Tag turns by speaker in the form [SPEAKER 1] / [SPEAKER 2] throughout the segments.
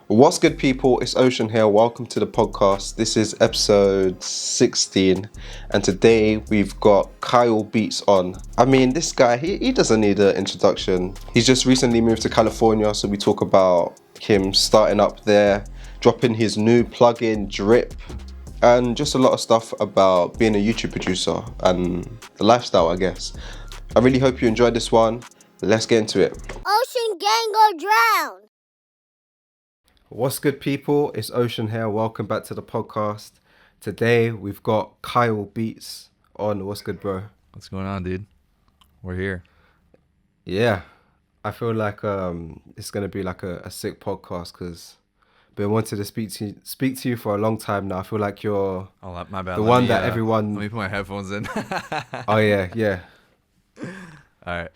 [SPEAKER 1] What's good, people? It's Ocean here. Welcome to the podcast. This is episode 16, and today we've got Kyle Beats on. I mean, this guy, he doesn't need an introduction. He's just recently moved to California, so we talk about him starting up there, dropping his new plugin, Drip, and just a lot of stuff about being a YouTube producer and the lifestyle, I guess. I really hope you enjoyed this one. Let's get into it.
[SPEAKER 2] Ocean gang or drown.
[SPEAKER 1] What's good, people? It's Ocean here. Welcome back to the podcast. Today we've got Kyle Beats on. What's good, bro?
[SPEAKER 3] What's going on, dude? We're here.
[SPEAKER 1] Yeah, I feel like it's gonna be like a sick podcast because I've been wanting to speak to you for a long time now. I feel like you're
[SPEAKER 3] My bad.
[SPEAKER 1] the one that everyone.
[SPEAKER 3] Let me put my headphones in.
[SPEAKER 1] Oh yeah.
[SPEAKER 3] All right.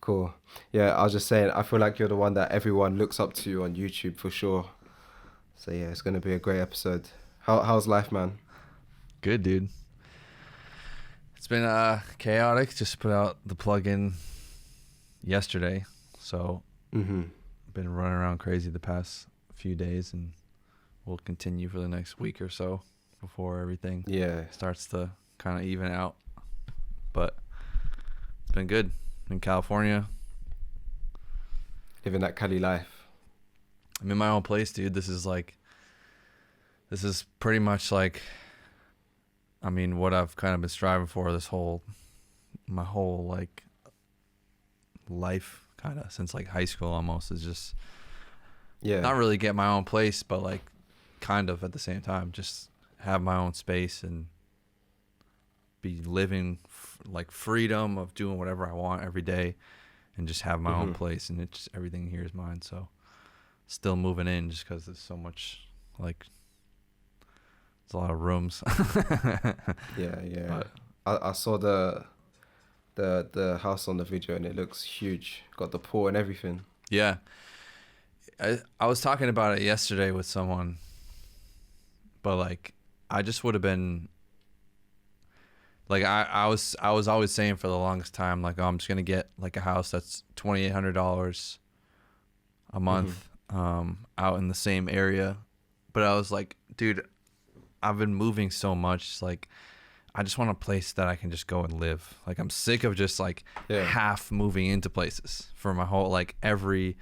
[SPEAKER 1] Cool. Yeah, I was just saying, I feel like you're the one that everyone looks up to on YouTube for sure. So yeah, it's gonna be a great episode. How's life, man?
[SPEAKER 3] Good, dude. It's been chaotic. Just put out the plugin yesterday, so been running around crazy the past few days, and we'll continue for the next week or so before everything starts to kind of even out. But it's been good in California.
[SPEAKER 1] Living that CALI life.
[SPEAKER 3] I'm in my own place, dude. This is pretty much like, I mean, what I've kind of been striving for my whole like life, kind of since like high school almost, is just not really get my own place, but like kind of at the same time just have my own space and be living like freedom of doing whatever I want every day, and just have my own place, and it's just, everything here is mine. So still moving in just because there's so much, like, there's a lot of rooms.
[SPEAKER 1] Yeah. But I saw the house on the video, and it looks huge. Got the pool and everything.
[SPEAKER 3] Yeah. I was talking about it yesterday with someone, but like I just would have been like, I was always saying for the longest time, like, oh, I'm just gonna get like a house that's $2,800 a month out in the same area. But I was like, dude, I've been moving so much, like I just want a place that I can just go and live. Like, I'm sick of just like half moving into places for my whole, like, every,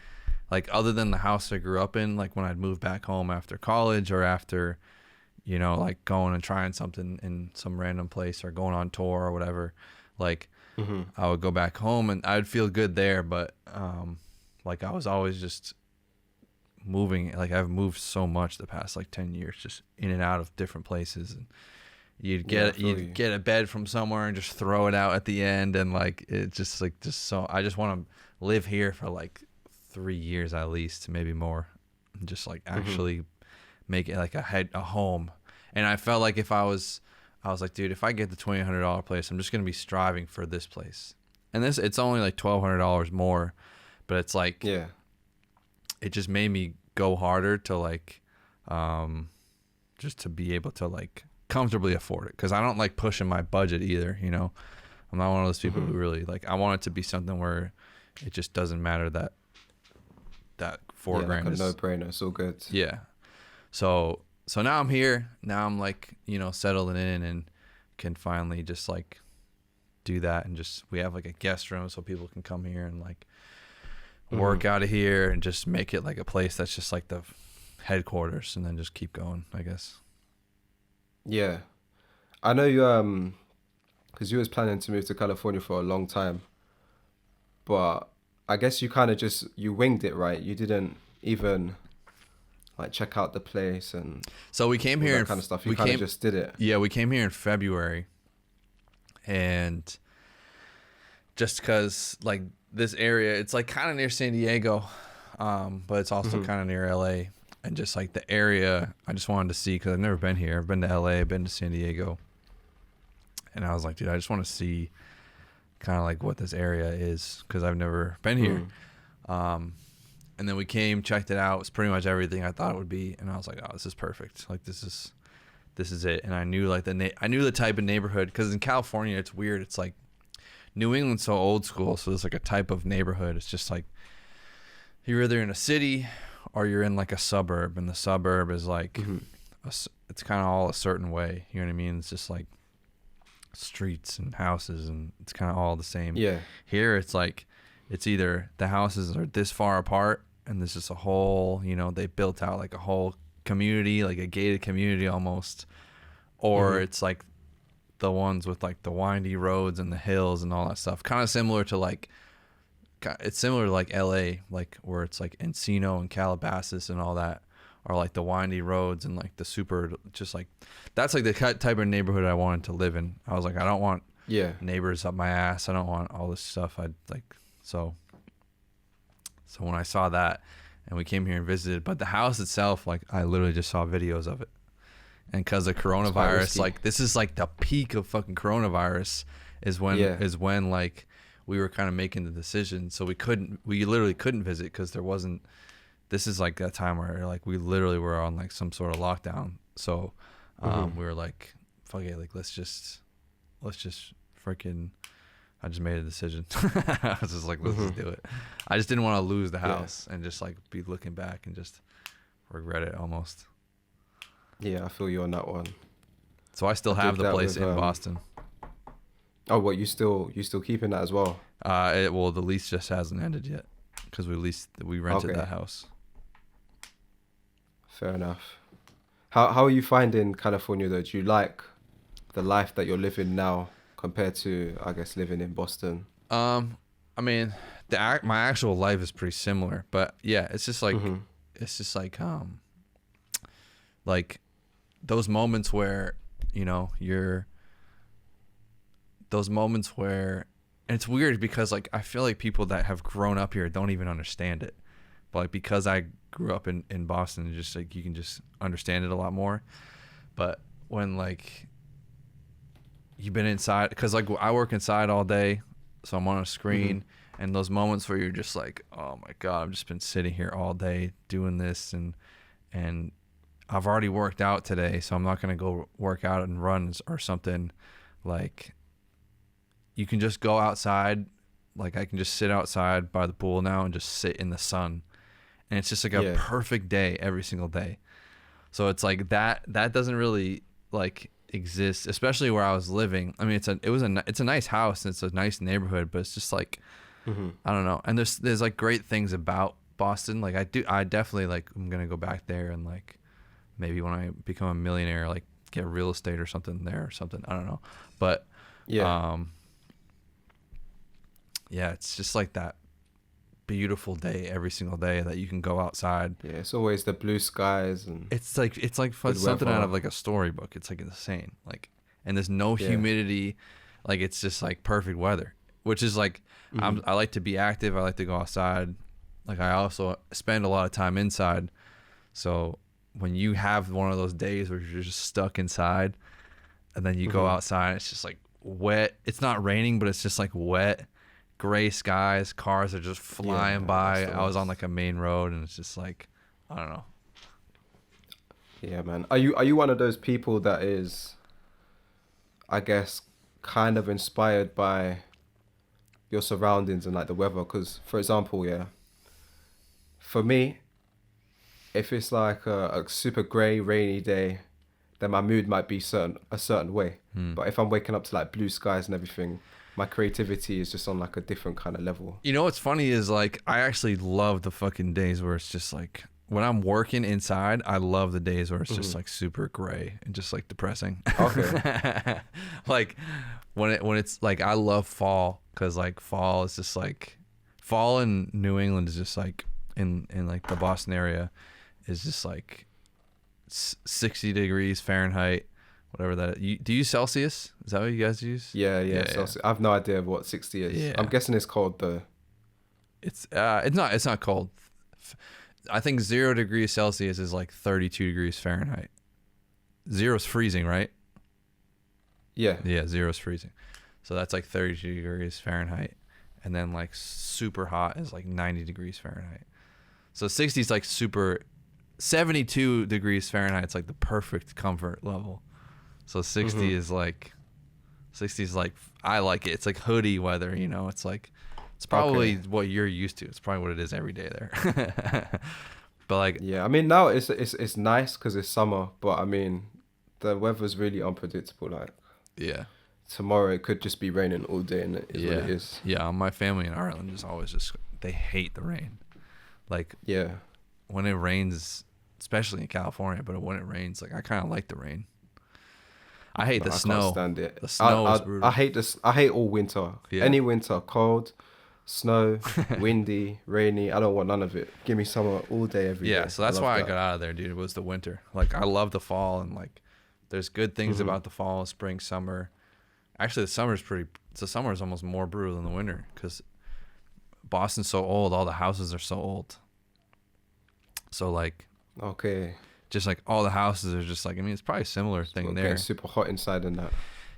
[SPEAKER 3] like, other than the house I grew up in, like when I'd move back home after college, or after, you know, like going and trying something in some random place, or going on tour or whatever, like I would go back home and I'd feel good there. But like I was always just moving. Like, I've moved so much the past like 10 years, just in and out of different places, and you'd get a bed from somewhere and just throw it out at the end, and like it just so I just want to live here for like 3 years at least, maybe more, and just like actually make it like a home. And I felt like I was like, dude, if I get the $2,800 place, I'm just gonna be striving for this place. And it's only like $1,200 more, but it's like, it just made me go harder to like, just to be able to like comfortably afford it, because I don't like pushing my budget either. You know, I'm not one of those people who really like. I want it to be something where it just doesn't matter that $4,000
[SPEAKER 1] like
[SPEAKER 3] is
[SPEAKER 1] a no-brainer. It's all good.
[SPEAKER 3] Yeah. So now I'm here. Now I'm like, you know, settling in and can finally just like do that. And just, we have like a guest room so people can come here and like work out of here, and just make it like a place that's just like the headquarters, and then just keep going, I guess.
[SPEAKER 1] Yeah. I know you, because you was planning to move to California for a long time, but I guess you kind of you winged it, right? You didn't even like check out the place and
[SPEAKER 3] so we came here
[SPEAKER 1] that kind of stuff. You kind of just did it.
[SPEAKER 3] Yeah, we came here in February, and just because like this area, it's like kind of near San Diego, but it's also kind of near LA, and just like the area I just wanted to see, because I've never been here. I've been to LA, I've been to San Diego, and I was like, dude, I just want to see kind of like what this area is, because I've never been here. And then we came, checked it out. It's pretty much everything I thought it would be, and I was like, oh, this is perfect. Like, this is it. And I knew like I knew the type of neighborhood, because in California it's weird. It's like New England's so old school, so there's like a type of neighborhood. It's just like you're either in a city or you're in like a suburb, and the suburb is like it's kind of all a certain way. You know what I mean? It's just like streets and houses, and it's kind of all the same.
[SPEAKER 1] Yeah.
[SPEAKER 3] Here it's like it's either the houses are this far apart, and there's just a whole, you know, they built out like a whole community, like a gated community almost, or it's like the ones with like the windy roads and the hills and all that stuff. Kind of similar to like, it's similar to like LA, like where it's like Encino and Calabasas and all that are like the windy roads and like the super, just like, that's like the type of neighborhood I wanted to live in. I was like, I don't want neighbors up my ass. I don't want all this stuff. I'd like, so when I saw that and we came here and visited, but the house itself, like I literally just saw videos of it. And because of coronavirus, like this is like the peak of fucking coronavirus is when like we were kind of making the decision. So we literally couldn't visit because there wasn't, this is like that time where like we literally were on like some sort of lockdown. So we were like, fuck it, like let's just freaking, I just made a decision. I was just like, let's just do it. I just didn't want to lose the house and just like be looking back and just regret it almost.
[SPEAKER 1] Yeah, I feel you on that one.
[SPEAKER 3] So I still have the place in Boston.
[SPEAKER 1] Oh, what, you still keeping that as well?
[SPEAKER 3] Well, the lease just hasn't ended yet because we rented that house.
[SPEAKER 1] Fair enough. How are you finding California though? Do you like the life that you're living now compared to, I guess, living in Boston?
[SPEAKER 3] I mean, my actual life is pretty similar, but yeah, it's just like like those moments where, you know, and it's weird because like I feel like people that have grown up here don't even understand it, but like because I grew up in Boston, just like you can just understand it a lot more. But when like you've been inside, because like I work inside all day, so I'm on a screen, and those moments where you're just like, oh my god, I've just been sitting here all day doing this, and I've already worked out today, so I'm not gonna go work out and run or something. Like you can just go outside, like I can just sit outside by the pool now and just sit in the sun, and it's just like a perfect day every single day. So it's like that doesn't really like exist, especially where I was living. I mean, it's a nice house and it's a nice neighborhood, but it's just like I don't know. And there's like great things about Boston. Like I definitely like I'm gonna go back there and like maybe when I become a millionaire, like get real estate or something there or something. I don't know, but it's just like that beautiful day every single day that you can go outside.
[SPEAKER 1] Yeah, it's always the blue skies and
[SPEAKER 3] it's like something out of like a storybook. It's like insane. Like, and there's no humidity. Like it's just like perfect weather, which is like I like to be active. I like to go outside. Like I also spend a lot of time inside. So when you have one of those days where you're just stuck inside and then you go outside, it's just like wet. It's not raining, but it's just like wet. Gray skies, cars are just flying by. I was on like a main road and it's just like, I don't know.
[SPEAKER 1] Yeah, man. Are you one of those people that is, I guess, kind of inspired by your surroundings and like the weather? Because, for example, for me, if it's like a super grey, rainy day, then my mood might be a certain way. But if I'm waking up to like blue skies and everything, my creativity is just on like a different kind of level.
[SPEAKER 3] You know what's funny is like I actually love the fucking days where it's just like when I'm working inside, I love the days where it's just like super gray and just like depressing. Okay. Like when it's like I love fall because like fall is just like fall in New England is just like in like the Boston area is just like 60 degrees Fahrenheit. Whatever that is. Do you use Celsius? Is that what you guys use?
[SPEAKER 1] Yeah, Celsius. Yeah. I have no idea what 60 is. Yeah. I'm guessing it's cold though.
[SPEAKER 3] It's not cold. I think 0 degrees Celsius is like 32 degrees Fahrenheit. 0 is freezing, right?
[SPEAKER 1] Yeah.
[SPEAKER 3] Yeah, 0 is freezing. So that's like 32 degrees Fahrenheit. And then like super hot is like 90 degrees Fahrenheit. So 60 is like 72 degrees Fahrenheit. It's like the perfect comfort level. So 60 is like I like it. It's like hoodie weather, you know. It's like it's probably what you're used to. It's probably what it is every day there. But like,
[SPEAKER 1] Yeah, I mean now it's nice because it's summer, but I mean the weather's really unpredictable. Like
[SPEAKER 3] yeah,
[SPEAKER 1] tomorrow it could just be raining all day, and it is what
[SPEAKER 3] yeah,
[SPEAKER 1] it is.
[SPEAKER 3] yeah. My family in Ireland is always just they hate the rain. Like
[SPEAKER 1] Yeah,
[SPEAKER 3] when it rains, especially in California, but when it rains, like I kind of like the rain. I hate the
[SPEAKER 1] I
[SPEAKER 3] snow.
[SPEAKER 1] can't stand it.
[SPEAKER 3] The snow is brutal.
[SPEAKER 1] I hate this. I hate all winter.
[SPEAKER 3] Yeah.
[SPEAKER 1] Any winter, cold, snow, windy, rainy. I don't want none of it. Give me summer all day, every day.
[SPEAKER 3] Yeah, so that's
[SPEAKER 1] love
[SPEAKER 3] why I
[SPEAKER 1] that.
[SPEAKER 3] got out of there, dude. It was the winter. Like I love the fall, and like there's good things about the fall, spring, summer. Actually, the summer is almost more brutal than the winter because Boston's so old. All the houses are so old. So like,
[SPEAKER 1] Okay.
[SPEAKER 3] just like all the houses are just like, I mean, it's probably a similar thing
[SPEAKER 1] Well,
[SPEAKER 3] there.
[SPEAKER 1] getting super hot inside and that.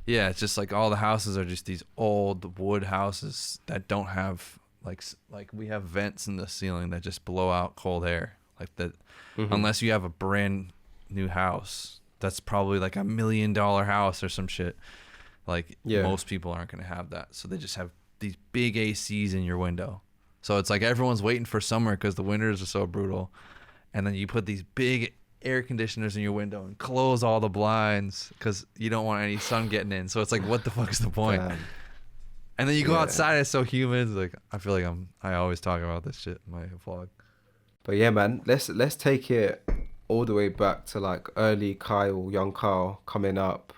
[SPEAKER 3] Yeah, it's just like all the houses are just these old wood houses that don't have like we have vents in the ceiling that just blow out cold air. Like that, unless you have a brand new house, that's probably like $1 million house or some shit. Like
[SPEAKER 1] Yeah.
[SPEAKER 3] most people aren't gonna have that, so they just have these big ACs in your window. So it's like everyone's waiting for summer because the winters are so brutal, and then you put these big air conditioners in your window and close all the blinds because you don't want any sun getting in. So it's like, what the fuck is the point?
[SPEAKER 1] Damn.
[SPEAKER 3] And then you go
[SPEAKER 1] Yeah.
[SPEAKER 3] outside, it's so humid. It's like I feel like I always talk about this shit in my vlog.
[SPEAKER 1] But yeah, man, let's take it all the way back to like early Kyle, young Kyle coming up,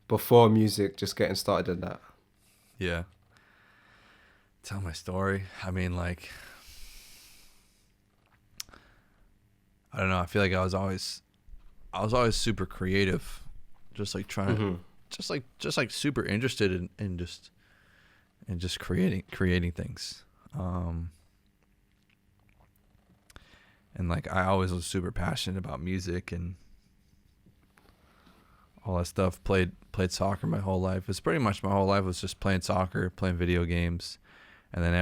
[SPEAKER 1] before music, just getting started in that.
[SPEAKER 3] Yeah. Tell my story. I mean, like, I don't know. I feel like I was always super creative, just like trying to, just like super interested in just creating things. And like I always was super passionate about music and all that stuff. Played soccer my whole life. It's pretty much my whole life was just playing soccer, playing video games, and then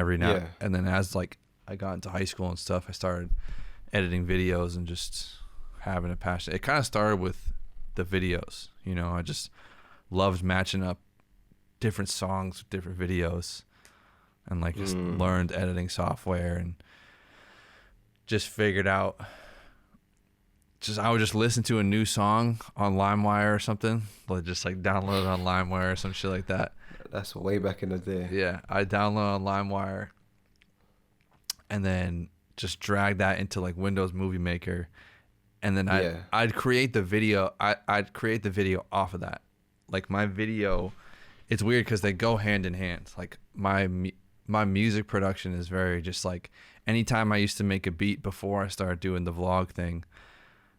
[SPEAKER 3] and then as like I got into high school and stuff, I started editing videos and just having a passion. It kind of started with the videos, you know. I just loved matching up different songs with different videos, and like just learned editing software and just figured out. I would just listen to a new song on LimeWire or something, like just like download it on LimeWire or some shit like that.
[SPEAKER 1] That's way back in the day.
[SPEAKER 3] Yeah, I download on LimeWire, and then just drag that into like Windows Movie Maker, and then I'd create the video. I'd create the video off of that. Like my video, it's weird because they go hand in hand. Like my music production is very just like anytime I used to make a beat before I started doing the vlog thing,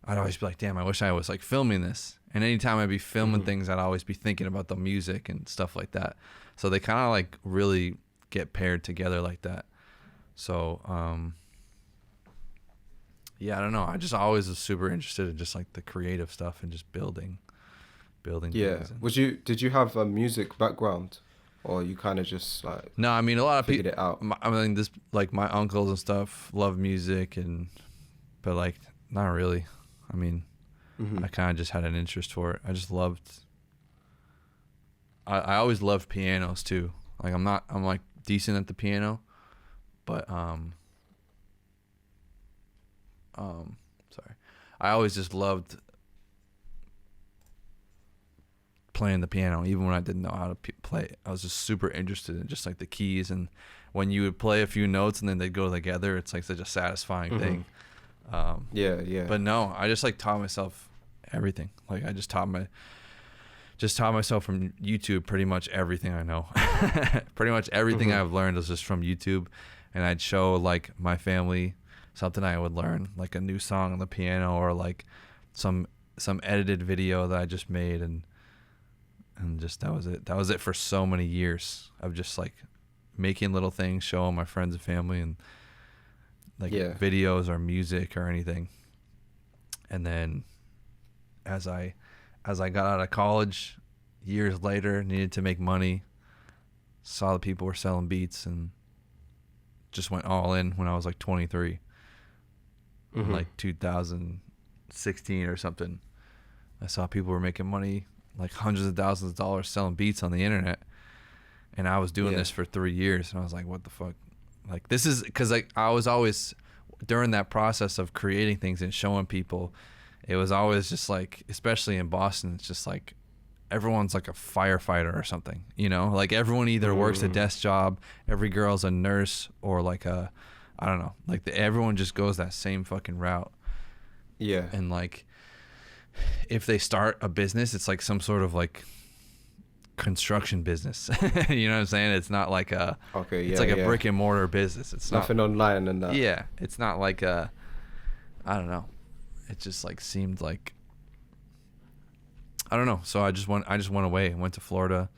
[SPEAKER 3] I'd always be like, damn, I wish I was like filming this. And anytime I'd be filming things, I'd always be thinking about the music and stuff like that. So they kind of like really get paired together like that. So, yeah, I don't know. I just always was super interested in just like the creative stuff and just building
[SPEAKER 1] Yeah.
[SPEAKER 3] things.
[SPEAKER 1] Did you have a music background, or you kind of just like
[SPEAKER 3] No, I mean, a lot of
[SPEAKER 1] figured
[SPEAKER 3] people,
[SPEAKER 1] it out?
[SPEAKER 3] I mean, this, like my uncles and stuff love music but like, not really. I mean, I kind of just had an interest for it. I just I always loved pianos too. Like I'm like decent at the piano, but sorry. I always just loved playing the piano, even when I didn't know how to play it. I was just super interested in just like the keys, and when you would play a few notes and then they'd go together, it's like such a satisfying thing.
[SPEAKER 1] Yeah.
[SPEAKER 3] But no, I just like taught myself everything. Like I just taught myself from YouTube pretty much everything I know. Pretty much everything I've learned is just from YouTube, and I'd show like my family something I would learn, like a new song on the piano or like some edited video that I just made, and just that was it. That was it for so many years of just like making little things, showing my friends and family, and like videos or music or anything. And then as I got out of college years later, needed to make money, saw that people were selling beats, and just went all in when I was like 23, like 2016 or something. I saw people were making money, like hundreds of thousands of dollars selling beats on the internet, and I was doing this for 3 years, and I was like, what the fuck? Like, this is because like I was always during that process of creating things and showing people, it was always just like, especially in Boston, it's just like everyone's like a firefighter or something, you know, like everyone either works a desk job, every girl's a nurse, or like I don't know, like everyone just goes that same fucking route.
[SPEAKER 1] Yeah.
[SPEAKER 3] And like, if they start a business, it's like some sort of like construction business. You know what I'm saying? It's not like it's like a brick and mortar business. It's
[SPEAKER 1] nothing online and that.
[SPEAKER 3] Yeah, it's not like I don't know. It just like seemed like, I don't know. So I just went away, went to Florida,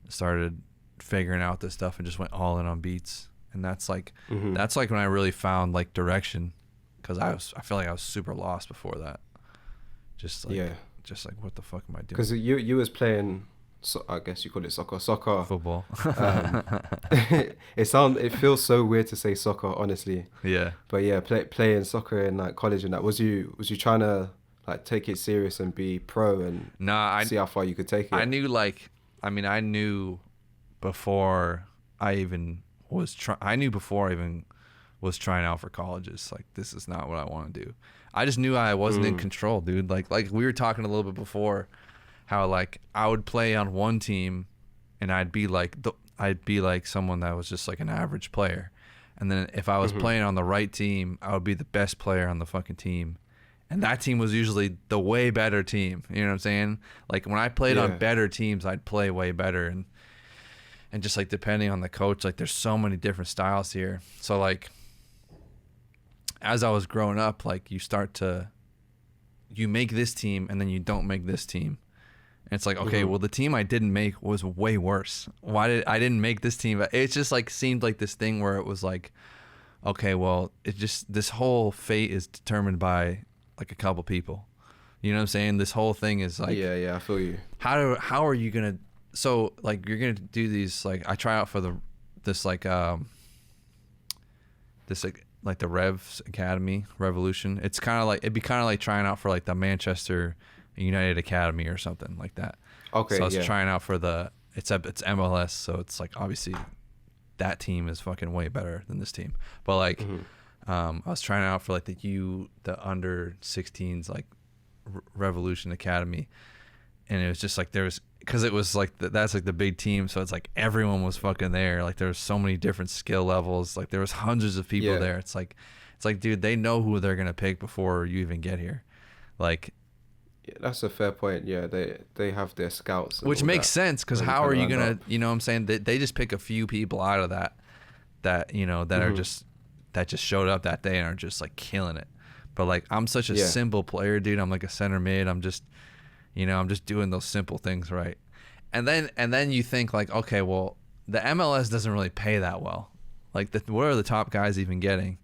[SPEAKER 3] started figuring out this stuff, and just went all in on beats. And that's like that's like when I really found like direction, because I feel like I was super lost before that. Just like what the fuck am I doing?
[SPEAKER 1] Because you was playing, so I guess you call it soccer,
[SPEAKER 3] football.
[SPEAKER 1] It feels so weird to say soccer, honestly.
[SPEAKER 3] Yeah.
[SPEAKER 1] But yeah, playing soccer in like college and that. Was you trying to like take it serious and be pro and see how far you could take it?
[SPEAKER 3] I knew before I even was trying out for colleges. Like, this is not what I want to do. I just knew I wasn't in control, dude. Like we were talking a little bit before, how like I would play on one team and I'd be like someone that was just like an average player. And then if I was playing on the right team, I would be the best player on the fucking team. And that team was usually the way better team. You know what I'm saying? Like, when I played on better teams, I'd play way better. And just like, depending on the coach, like, there's so many different styles here. So like, as I was growing up, like, you make this team and then you don't make this team. And it's like, okay, well, the team I didn't make was way worse. I didn't make this team? It just like seemed like this thing where it was like, okay, well, this whole fate is determined by like a couple people. You know what I'm saying? This whole thing is like,
[SPEAKER 1] yeah, I feel you.
[SPEAKER 3] How are you gonna? So like, you're gonna do these, like, I try out for the Revs Academy Revolution. It's kind of like, it'd be kind of like trying out for like the Manchester United Academy or something like that.
[SPEAKER 1] Okay.
[SPEAKER 3] So I was trying out for it's MLS, so it's like, obviously that team is fucking way better than this team. But like, I was trying out for like the under 16s like Revolution Academy, and it was just like, because it was like that's like the big team, so it's like everyone was fucking there. Like, there was so many different skill levels. Like, there was hundreds of people there. It's like, dude, they know who they're gonna pick before you even get here. Like,
[SPEAKER 1] yeah, that's a fair point. Yeah, they have their scouts,
[SPEAKER 3] which makes sense, because how are you gonna, you know what I'm saying? They just pick a few people out of that you know, that are just showed up that day and are just like killing it. But like, I'm such a simple player, dude. I'm like a center mid. I'm just doing those simple things right. And then you think like, okay, well, the MLS doesn't really pay that well. Like, what are the top guys even getting?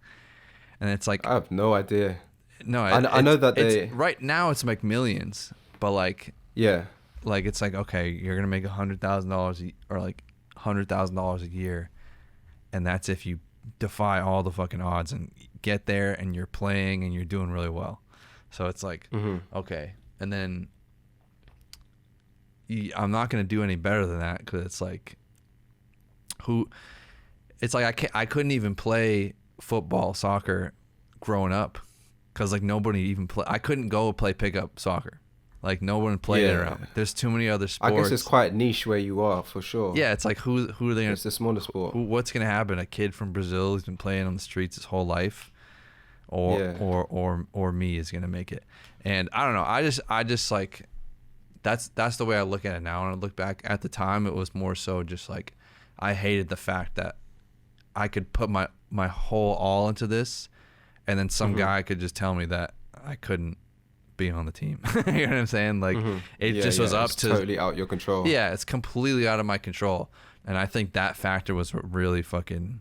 [SPEAKER 3] And it's like,
[SPEAKER 1] I have no idea.
[SPEAKER 3] No,
[SPEAKER 1] I know that
[SPEAKER 3] right now it's like millions, but like,
[SPEAKER 1] yeah,
[SPEAKER 3] like, it's like, okay, you're gonna make $100,000 or like $100,000 a year, and that's if you defy all the fucking odds and get there and you're playing and you're doing really well. So it's like, okay, and then I'm not gonna do any better than that, because it's like, I couldn't even play football, soccer growing up, because like nobody even I couldn't go play pickup soccer. Like, no one played it around. There's too many other sports.
[SPEAKER 1] I guess it's quite niche where you are, for sure.
[SPEAKER 3] Yeah, it's like, who are they gonna,
[SPEAKER 1] it's a smaller sport.
[SPEAKER 3] What's gonna happen? A kid from Brazil who's been playing on the streets his whole life, or me is gonna make it. And I don't know. I just like, that's the way I look at it now. And I look back at the time, it was more so just like, I hated the fact that I could put my whole all into this, and then some guy could just tell me that I couldn't be on the team. You know what I'm saying? Like, it just was up to
[SPEAKER 1] totally out your control.
[SPEAKER 3] Yeah, it's completely out of my control. And I think that factor was what really fucking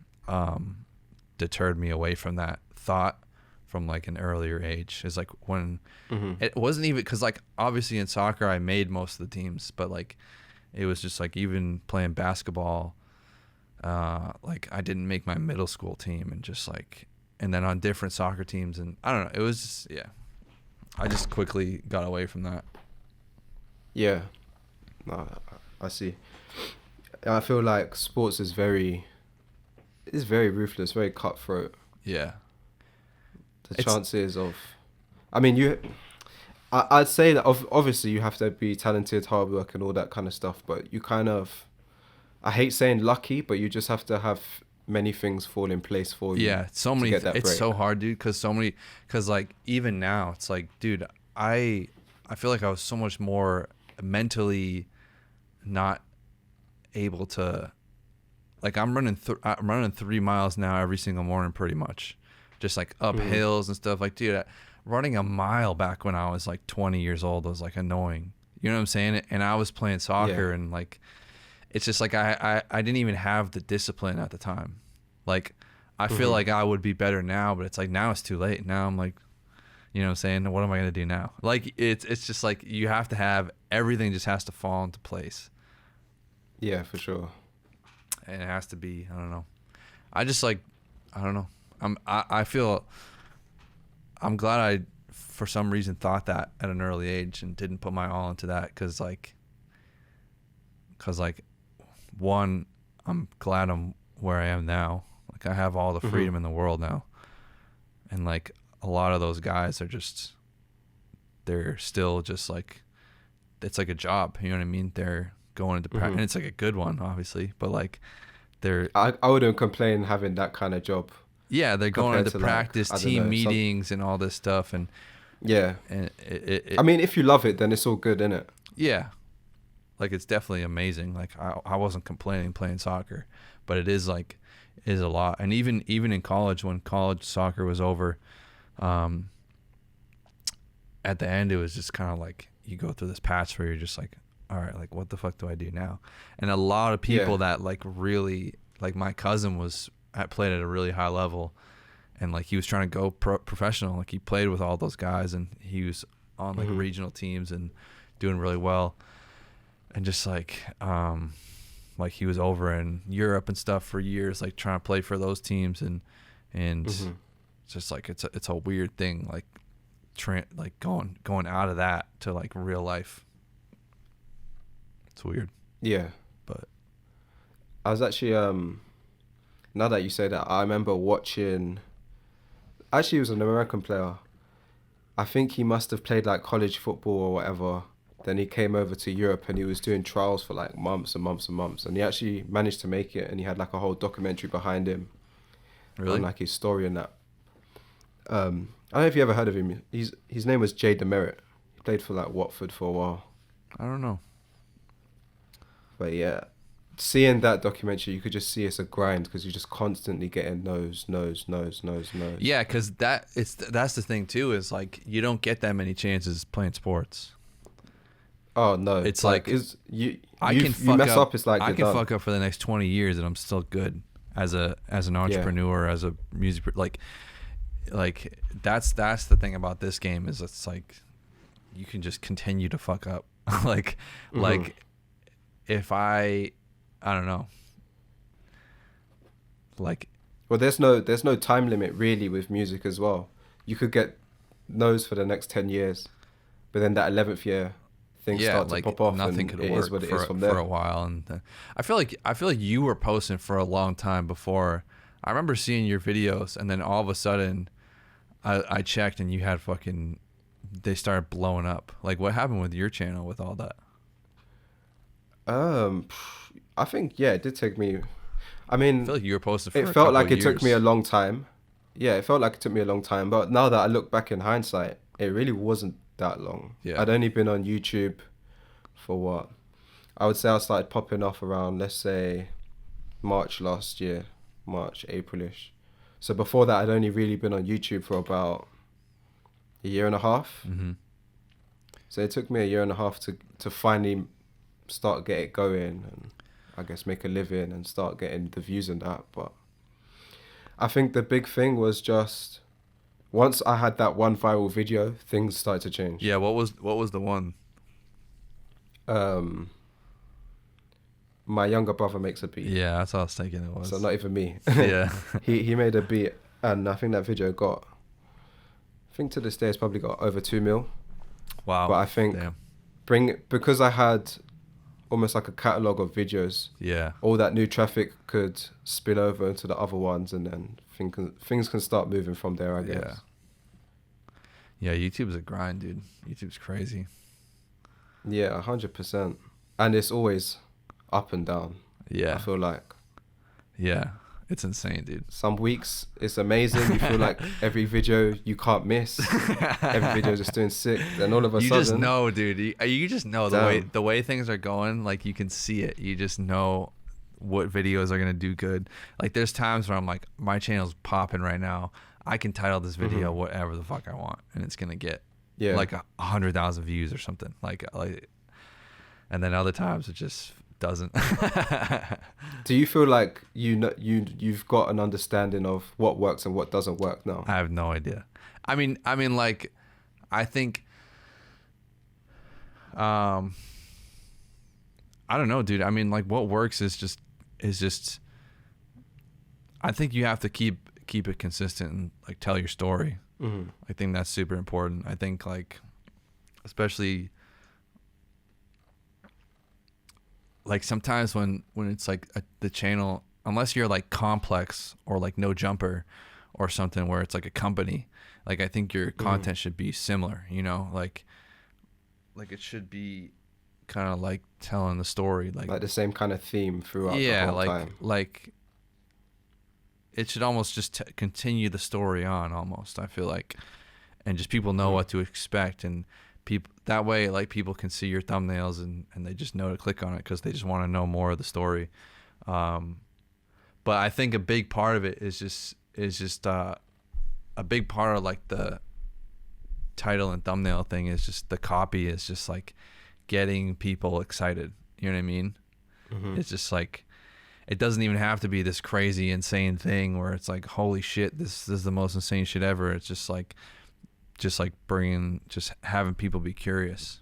[SPEAKER 3] deterred me away from that thought from like an earlier age. Is like, when it wasn't even, because like, obviously in soccer I made most of the teams, but like, it was just like, even playing basketball, like, I didn't make my middle school team, and just like, and then on different soccer teams, and I don't know, it was just, I just quickly got away from that.
[SPEAKER 1] Yeah, no, I see. I feel like sports is very ruthless, very cutthroat.
[SPEAKER 3] Yeah.
[SPEAKER 1] the
[SPEAKER 3] It's-
[SPEAKER 1] chances of, I mean, I'd say that obviously you have to be talented, hard work, and all that kind of stuff. But you kind of, I hate saying lucky, but you just have to have many things fall in place for you.
[SPEAKER 3] Yeah, so
[SPEAKER 1] to
[SPEAKER 3] many.
[SPEAKER 1] get that
[SPEAKER 3] It's
[SPEAKER 1] break.
[SPEAKER 3] so hard, dude. Because like even now, it's like, dude, I feel like I was so much more mentally not able to. Like I'm running 3 miles now every single morning, pretty much, just like up hills and stuff. Like, dude, running a mile back when I was like 20 years old was like annoying. You know what I'm saying? And I was playing soccer, and like, it's just like I didn't even have the discipline at the time. Like, I feel like I would be better now, but it's like now it's too late. Now I'm like, you know what I'm saying? What am I gonna do now? Like, it's just like you have to have everything just has to fall into place.
[SPEAKER 1] Yeah, for sure.
[SPEAKER 3] And it has to be, I don't know. I just like, I don't know. I feel I'm glad I for some reason thought that at an early age and didn't put my all into that because one, I'm glad I'm where I am now. Like I have all the freedom in the world now. And like a lot of those guys are just, they're still just like, it's like a job, you know what I mean? They're going into practice, and it's like a good one, obviously, but like they're
[SPEAKER 1] I wouldn't complain having that kind of job.
[SPEAKER 3] yeah, they're going
[SPEAKER 1] compared
[SPEAKER 3] into
[SPEAKER 1] to, like,
[SPEAKER 3] practice,
[SPEAKER 1] I don't
[SPEAKER 3] team
[SPEAKER 1] know,
[SPEAKER 3] meetings, and all this stuff, and
[SPEAKER 1] Yeah.
[SPEAKER 3] it
[SPEAKER 1] I mean, if you love it, then it's all good, innit?
[SPEAKER 3] yeah, like it's definitely amazing. Like I wasn't complaining playing soccer, but it is like it is a lot, and even in college when college soccer was over, at the end it was just kind of like you go through this patch where you're just like, all right, like what the fuck do I do now? And a lot of people that like really, like my cousin had played at a really high level, and like he was trying to go professional. Like he played with all those guys, and he was on like regional teams and doing really well. And just like he was over in Europe and stuff for years, like trying to play for those teams, and it's just like it's a weird thing, like like going out of that to like real life. It's weird.
[SPEAKER 1] Yeah.
[SPEAKER 3] But
[SPEAKER 1] I was actually, now that you say that, I remember watching, actually he was an American player. I think he must have played like college football or whatever. Then he came over to Europe and he was doing trials for like months and months and months. And he actually managed to make it, and he had like a whole documentary behind him.
[SPEAKER 3] really,
[SPEAKER 1] On like his story and that. I don't know if you ever heard of him. His name was Jay Demerit. He played for like Watford for a while.
[SPEAKER 3] I don't know.
[SPEAKER 1] But yeah, seeing that documentary, you could just see it's a grind because you're just constantly getting no's.
[SPEAKER 3] Yeah, because that's the thing too, is like you don't get that many chances playing sports.
[SPEAKER 1] Oh no,
[SPEAKER 3] It's like
[SPEAKER 1] you
[SPEAKER 3] fuck
[SPEAKER 1] mess up. It's like
[SPEAKER 3] I
[SPEAKER 1] you're
[SPEAKER 3] can
[SPEAKER 1] done.
[SPEAKER 3] fuck up for the next 20 years and I'm still good as an entrepreneur, as a music like that's the thing about this game, is it's like you can just continue to fuck up. like if I don't know, like,
[SPEAKER 1] Well, there's no time limit really with music as well. You could get no's for the next 10 years, but then that 11th year, things start to
[SPEAKER 3] like
[SPEAKER 1] pop off,
[SPEAKER 3] nothing
[SPEAKER 1] and
[SPEAKER 3] could
[SPEAKER 1] it
[SPEAKER 3] work
[SPEAKER 1] is what it
[SPEAKER 3] for,
[SPEAKER 1] is from
[SPEAKER 3] for
[SPEAKER 1] there.
[SPEAKER 3] a while. And I feel like you were posting for a long time before. I remember seeing your videos, and then all of a sudden I checked and you had they started blowing up. Like, what happened with your channel with all that?
[SPEAKER 1] I think, yeah, it did take me. I mean,
[SPEAKER 3] I feel like you were posting for
[SPEAKER 1] it
[SPEAKER 3] a
[SPEAKER 1] felt
[SPEAKER 3] couple
[SPEAKER 1] like it
[SPEAKER 3] of
[SPEAKER 1] took me a
[SPEAKER 3] years.
[SPEAKER 1] long time. Yeah, it felt like it took me a long time. But now that I look back in hindsight, it really wasn't that long.
[SPEAKER 3] Yeah.
[SPEAKER 1] I'd only been on YouTube for what? I would say I started popping off around, let's say, March last year. March, Aprilish. So before that, I'd only really been on YouTube for about a year and a half.
[SPEAKER 3] Mm-hmm.
[SPEAKER 1] So it took me a year and a half to finally start get it going, and I guess make a living and start getting the views and that. But I think the big thing was just once I had that one viral video, things started to change.
[SPEAKER 3] Yeah, what was the one?
[SPEAKER 1] My younger brother makes a beat.
[SPEAKER 3] Yeah, that's what I was thinking it was.
[SPEAKER 1] So not even me.
[SPEAKER 3] Yeah.
[SPEAKER 1] he made a beat, and I think that video got, I think to this day it's probably got over 2 mil.
[SPEAKER 3] Wow.
[SPEAKER 1] But I think
[SPEAKER 3] Damn.
[SPEAKER 1] because I had almost like a catalogue of videos,
[SPEAKER 3] Yeah.
[SPEAKER 1] all that new traffic could spill over into the other ones, and then things can start moving from there, I guess.
[SPEAKER 3] Yeah. Yeah, YouTube's a grind, dude. YouTube's crazy.
[SPEAKER 1] Yeah, 100%. And it's always up and down.
[SPEAKER 3] Yeah.
[SPEAKER 1] I feel like
[SPEAKER 3] Yeah. It's insane, dude.
[SPEAKER 1] some weeks it's amazing. You feel like every video you can't miss. Every video just doing sick. Then all of a
[SPEAKER 3] You
[SPEAKER 1] sudden,
[SPEAKER 3] just know, dude. You just know
[SPEAKER 1] Damn.
[SPEAKER 3] the way things are going. Like, you can see it. You just know what videos are gonna do good. Like, there's times where I'm like, my channel's popping right now. I can title this video whatever the fuck I want, and it's gonna get like 100,000 views or something. Like, and then other times it just doesn't.
[SPEAKER 1] Do you feel like you've got an understanding of what works and what doesn't work now?
[SPEAKER 3] I have no idea. I mean, like, I think, I don't know, dude. I mean, like, what works is just, I think you have to keep it consistent and, like, tell your story. I think that's super important. I think, like, especially, like, sometimes when it's like the channel, unless you're like Complex or like No Jumper or something where it's like a company, like, I think your content should be similar, you know, like it should be kind of like telling the story, like
[SPEAKER 1] the same kind of theme throughout the whole time.
[SPEAKER 3] Like it should almost just continue the story on, almost, I feel like, and just people know what to expect, and people that way, like, people can see your thumbnails and they just know to click on it because they just want to know more of the story. But I think a big part of it is just a big part of, like, the title and thumbnail thing is just the copy is just like getting people excited. You know what I mean? It's just like, it doesn't even have to be this crazy insane thing where it's like, holy shit, this is the most insane shit ever. It's just like having people be curious.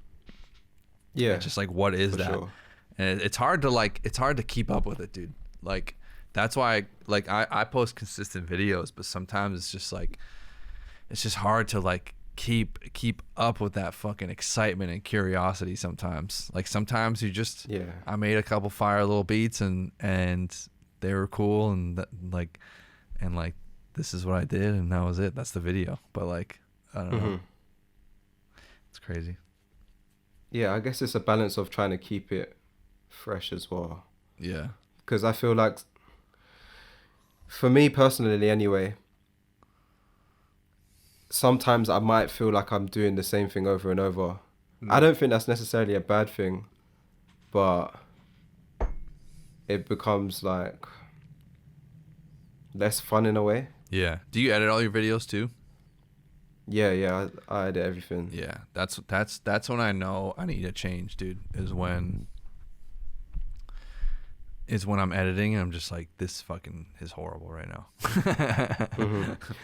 [SPEAKER 1] Yeah.
[SPEAKER 3] It's just like, what is that? Sure. And it's hard to keep up with it, dude. Like, that's why I post consistent videos, but sometimes it's just like, it's just hard to, like, keep up with that fucking excitement and curiosity sometimes. Like, sometimes you just, I made a couple fire little beats and they were cool, and this is what I did, and that was it. That's the video. But, like, I don't know. It's crazy.
[SPEAKER 1] Yeah, I guess it's a balance of trying to keep it fresh as well.
[SPEAKER 3] Yeah.
[SPEAKER 1] Because I feel like, for me personally anyway, sometimes I might feel like I'm doing the same thing over and over. I don't think that's necessarily a bad thing, but it becomes, like, less fun in a way.
[SPEAKER 3] Yeah. Do you edit all your videos too?
[SPEAKER 1] Yeah, I edit everything.
[SPEAKER 3] Yeah, that's when I know I need to change, dude. Is when I'm editing and I'm just like, this fucking is horrible right now.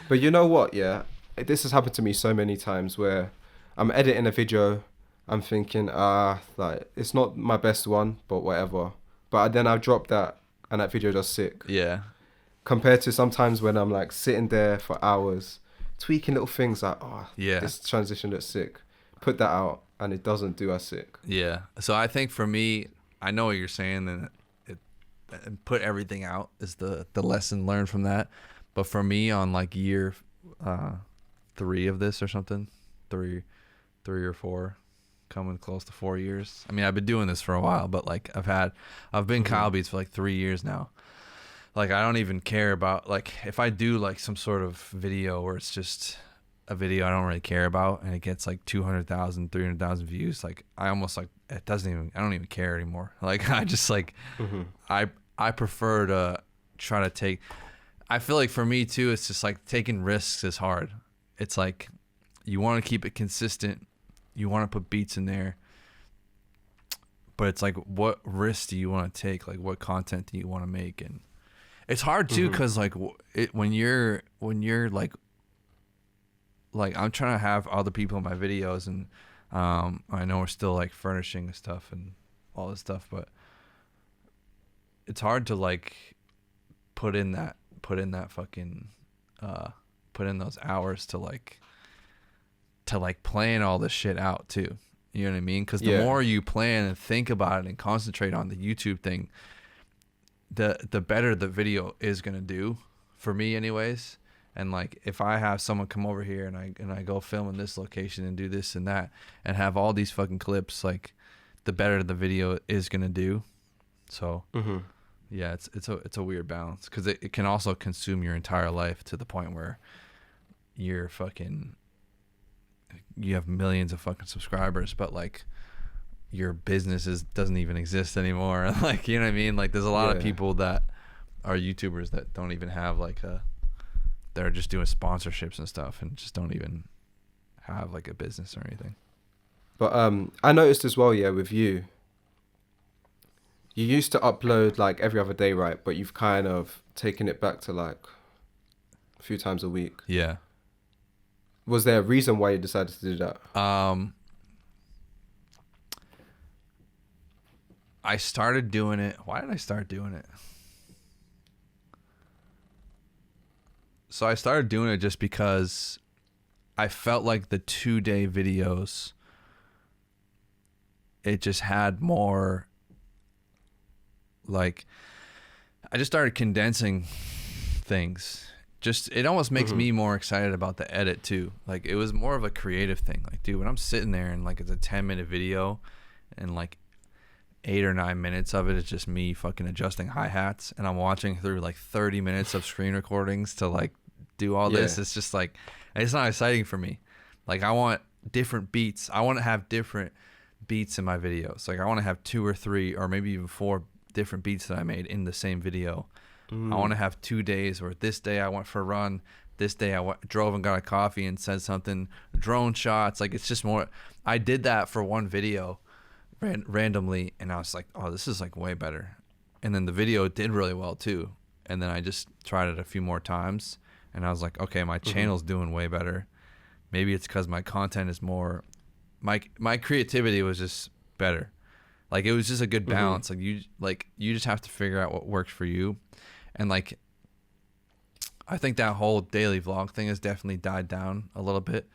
[SPEAKER 1] But you know what? Yeah, this has happened to me so many times where I'm editing a video, I'm thinking, like, it's not my best one, but whatever. But then I drop that and that video does sick.
[SPEAKER 3] Yeah.
[SPEAKER 1] Compared to sometimes when I'm, like, sitting there for hours, tweaking little things like, this transition looks sick. Put that out and it doesn't do as sick.
[SPEAKER 3] Yeah. So I think for me, I know what you're saying, and put everything out is the lesson learned from that. But for me, on, like, year 3 of this or something, three or 4, coming close to 4 years. I mean, I've been doing this for a while, but, like, I've been Kyle Beats for like 3 years now. Like, I don't even care about, like, if I do, like, some sort of video where it's just a video I don't really care about and it gets like 200,000, 300,000 views, like, I almost, like, I don't even care anymore. Like, I just, like, I prefer to try to take, I feel like for me too, it's just like taking risks is hard. It's like, you want to keep it consistent. You want to put beats in there, but it's like, what risks do you want to take? Like, what content do you want to make? And it's hard too, because like when you're like I'm trying to have other people in my videos, and I know we're still, like, furnishing and stuff and all this stuff, but it's hard to, like, put in fucking put in those hours to plan all this shit out too. You know what I mean? Because the more you plan and think about it and concentrate on the YouTube thing, the better the video is gonna do, for me anyways. And like if I have someone come over here and I go film in this location and do this and that and have all these fucking clips, like the better the video is gonna do. So yeah, it's a weird balance because it can also consume your entire life to the point where you have millions of fucking subscribers, but like your business doesn't even exist anymore. Like, you know what I mean? Like there's a lot of people that are YouTubers that don't even have like they're just doing sponsorships and stuff and just don't even have like a business or anything.
[SPEAKER 1] But I noticed as well, with you used to upload like every other day, right? But you've kind of taken it back to like a few times a week.
[SPEAKER 3] Yeah.
[SPEAKER 1] Was there a reason why you decided to do that?
[SPEAKER 3] I started doing it. Why did I start doing it? So I started doing it just because I felt like the 2-day videos, it just had more, like, I just started condensing things. Just, it almost makes me more excited about the edit too. Like, it was more of a creative thing. Like, dude, when I'm sitting there and like it's a 10-minute video and like 8 or 9 minutes of it is just me fucking adjusting hi-hats, and I'm watching through like 30 minutes of screen recordings to like do all this. It's just like, it's not exciting for me. Like, I want different beats. I want to have different beats in my videos. Like, I want to have 2 or 3 or maybe even 4 different beats that I made in the same video. I want to have 2 days where this day I went for a run, this day I drove and got a coffee and said something, drone shots. Like, it's just more, I did that for one video randomly, and I was like, oh, this is like way better. And then the video did really well too. And then I just tried it a few more times, and I was like, okay, my channel's doing way better. Maybe it's because my content is more, my creativity was just better. Like, it was just a good balance. Like you just have to figure out what works for you. And like, I think that whole daily vlog thing has definitely died down a little bit,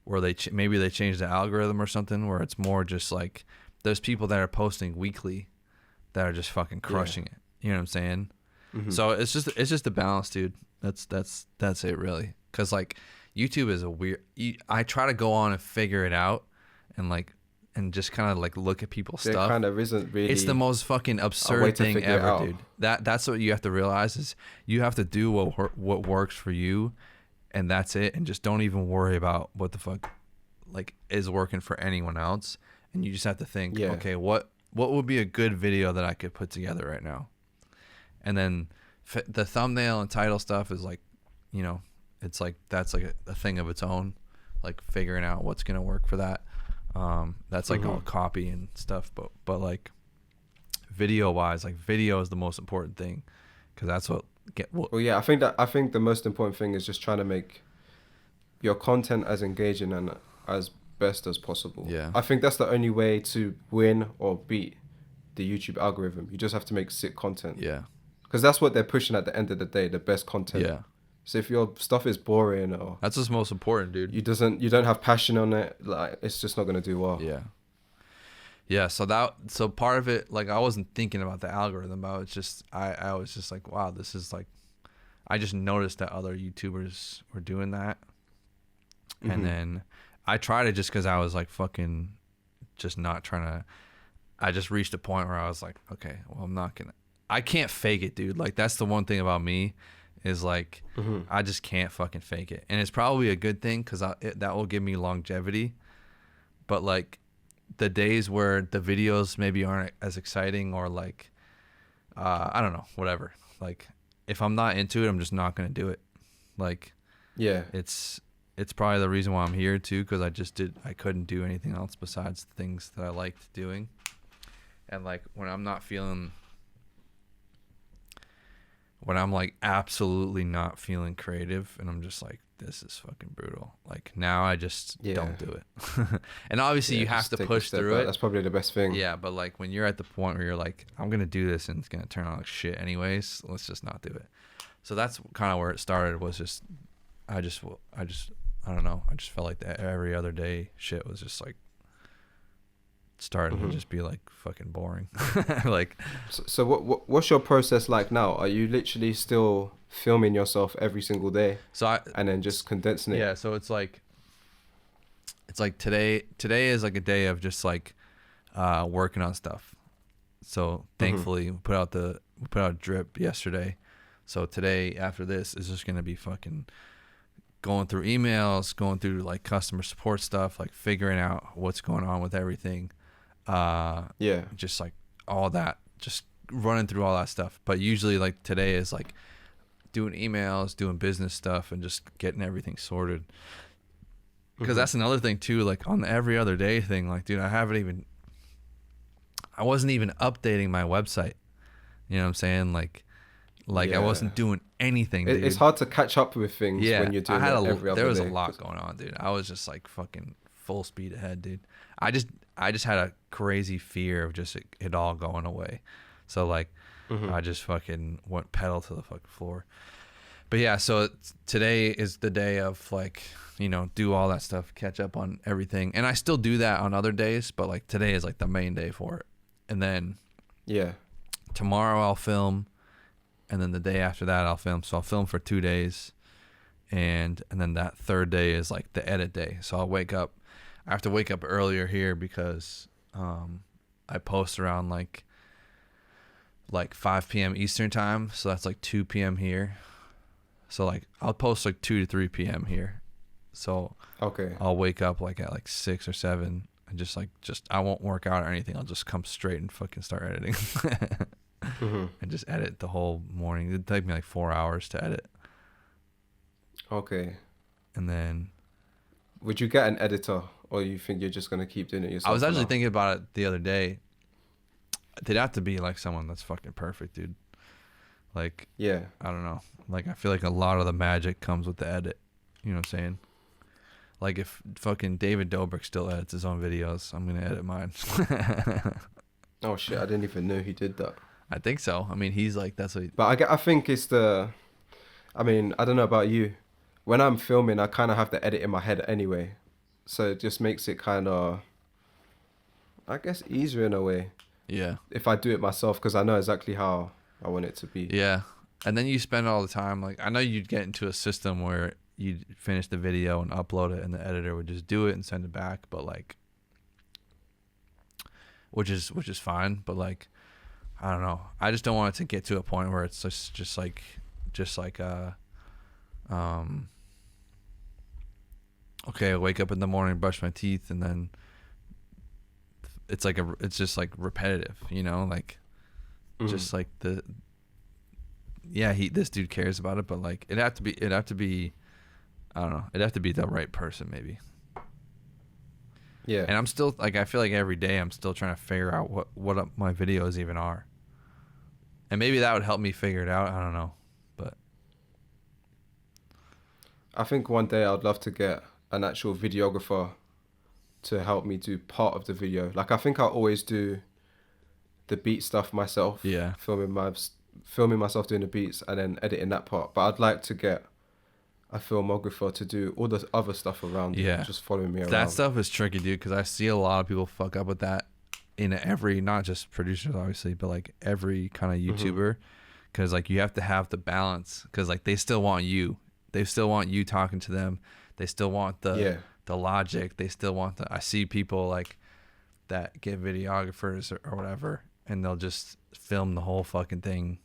[SPEAKER 3] where maybe they changed the algorithm or something, where it's more just like, there's people that are posting weekly that are just fucking crushing it. You know what I'm saying? So it's just a balance, dude. That's it really. Cause like YouTube is a weird, I try to go on and figure it out and just kind of like look at people's stuff. It
[SPEAKER 1] kind of isn't really.
[SPEAKER 3] It's the most fucking absurd thing ever, dude. That's what you have to realize is you have to do what works for you, and that's it. And just don't even worry about what the fuck like is working for anyone else. And you just have to think, okay, what would be a good video that I could put together right now? And then the thumbnail and title stuff is like, you know, it's like that's like a thing of its own, like figuring out what's gonna work for that. That's like all copy and stuff, but like video wise, like video is the most important thing, because that's what
[SPEAKER 1] I think the most important thing is just trying to make your content as engaging and as best as possible. I think that's the only way to win or beat the YouTube algorithm. You just have to make sick content, because that's what they're pushing at the end of the day, the best content. So if your stuff is boring or
[SPEAKER 3] that's what's most important, dude,
[SPEAKER 1] you don't have passion on it, like it's just not gonna do well.
[SPEAKER 3] So part of it, like, I wasn't thinking about the algorithm, but I was just like, wow, this is like, I just noticed that other YouTubers were doing that, and then I tried it just because I was like fucking just not trying to. I just reached a point where I was like, okay, well, I can't fake it, dude. Like, that's the one thing about me is like, I just can't fucking fake it. And it's probably a good thing because that will give me longevity. But like the days where the videos maybe aren't as exciting, or like, I don't know, whatever. Like, if I'm not into it, I'm just not going to do it. Like, it's probably the reason why I'm here too, because I couldn't do anything else besides the things that I liked doing. And like, when I'm like absolutely not feeling creative, and I'm just like, this is fucking brutal. Like, now I just don't do it. And obviously you have to push through it.
[SPEAKER 1] That's probably the best thing.
[SPEAKER 3] Yeah, but like when you're at the point where you're like, I'm gonna do this and it's gonna turn out like shit anyways, let's just not do it. So that's kind of where it started. Was just I don't know. I just felt like every other day shit was just like starting to just be like fucking boring. Like,
[SPEAKER 1] So what's your process like now? Are you literally still filming yourself every single day
[SPEAKER 3] so I
[SPEAKER 1] and then just condensing it?
[SPEAKER 3] yeah, so it's like today is like a day of just like working on stuff. So thankfully we put out drip yesterday. So today after this is just gonna be fucking going through emails, going through like customer support stuff, like figuring out what's going on with everything.
[SPEAKER 1] Yeah.
[SPEAKER 3] Just like all that, just running through all that stuff. But usually like today is like doing emails, doing business stuff, and just getting everything sorted. Because that's another thing too, like on the every other day thing, like, dude, I wasn't even updating my website. You know what I'm saying? Like I wasn't doing anything, dude.
[SPEAKER 1] It's hard to catch up with things when you're doing it every other day.
[SPEAKER 3] There was a lot going on, dude. I was just like fucking full speed ahead, dude. I just had a crazy fear of just it all going away. So like I just fucking went pedal to the fucking floor. But yeah, so today is the day of like, you know, do all that stuff, catch up on everything. And I still do that on other days, but like today is like the main day for it. And then tomorrow I'll film, and then the day after that I'll film. So I'll film for 2 days, and then that third day is like the edit day. So I have to wake up earlier here because I post around like 5 p.m. Eastern time, so that's like 2 p.m. here. So like I'll post like 2 to 3 p.m. here. So I'll wake up like at like 6 or 7 and just I won't work out or anything. I'll just come straight and fucking start editing. And just edit the whole morning. It'd take me like 4 hours to edit.
[SPEAKER 1] Okay.
[SPEAKER 3] And then
[SPEAKER 1] would you get an editor, or you think you're just gonna keep doing it yourself?
[SPEAKER 3] I was actually thinking about it the other day. They'd have to be like someone that's fucking perfect, dude. Like, I don't know. Like, I feel like a lot of the magic comes with the edit. You know what I'm saying? Like, if fucking David Dobrik still edits his own videos, I'm gonna edit mine.
[SPEAKER 1] Oh shit! I didn't even know he did that.
[SPEAKER 3] I think so. I mean, he's like, that's what.
[SPEAKER 1] But I think it's I mean, I don't know about you. When I'm filming, I kind of have to edit in my head anyway, so it just makes it kind of, I guess, easier in a way.
[SPEAKER 3] Yeah.
[SPEAKER 1] If I do it myself, because I know exactly how I want it to be.
[SPEAKER 3] Yeah. And then you spend all the time, like, I know you'd get into a system where you'd finish the video and upload it, and the editor would just do it and send it back, but like, which is fine, but like, I don't know. I just don't want it to get to a point where it's just like okay, I wake up in the morning, brush my teeth, and then it's just like repetitive, you know, like just like this dude cares about it, but like it'd have to be I don't know, it'd have to be the right person maybe.
[SPEAKER 1] Yeah.
[SPEAKER 3] And I'm still like, I feel like every day I'm still trying to figure out what my videos even are. And maybe that would help me figure it out. I don't know. But
[SPEAKER 1] I think one day I'd love to get an actual videographer to help me do part of the video. Like, I think I'll always do the beat stuff myself.
[SPEAKER 3] Yeah.
[SPEAKER 1] Filming myself doing the beats and then editing that part. But I'd like to get a filmographer to do all the other stuff around it, just following me around.
[SPEAKER 3] That stuff is tricky, dude, because I see a lot of people fuck up with that in every, not just producers obviously, but like every kind of YouTuber, because like you have to have the balance, because like they still want you talking to them, they still want the logic, they still want I see people like that get videographers or whatever, and they'll just film the whole fucking thing,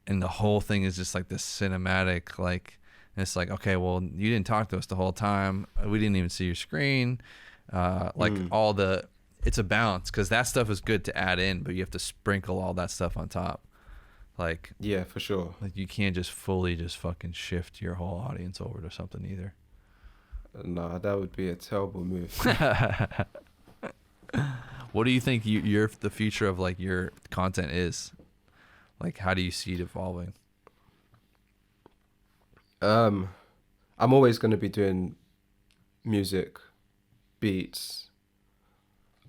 [SPEAKER 3] and the whole thing is just like this cinematic, like, and it's like, okay, well, you didn't talk to us the whole time, we didn't even see your screen, it's a balance, because that stuff is good to add in, but you have to sprinkle all that stuff on top. Like,
[SPEAKER 1] yeah, for sure.
[SPEAKER 3] Like, you can't just fully just fucking shift your whole audience over to something either.
[SPEAKER 1] Nah, that would be a terrible move.
[SPEAKER 3] What do you think the future of like your content is? Like, how do you see it evolving?
[SPEAKER 1] I'm always going to be doing music, beats,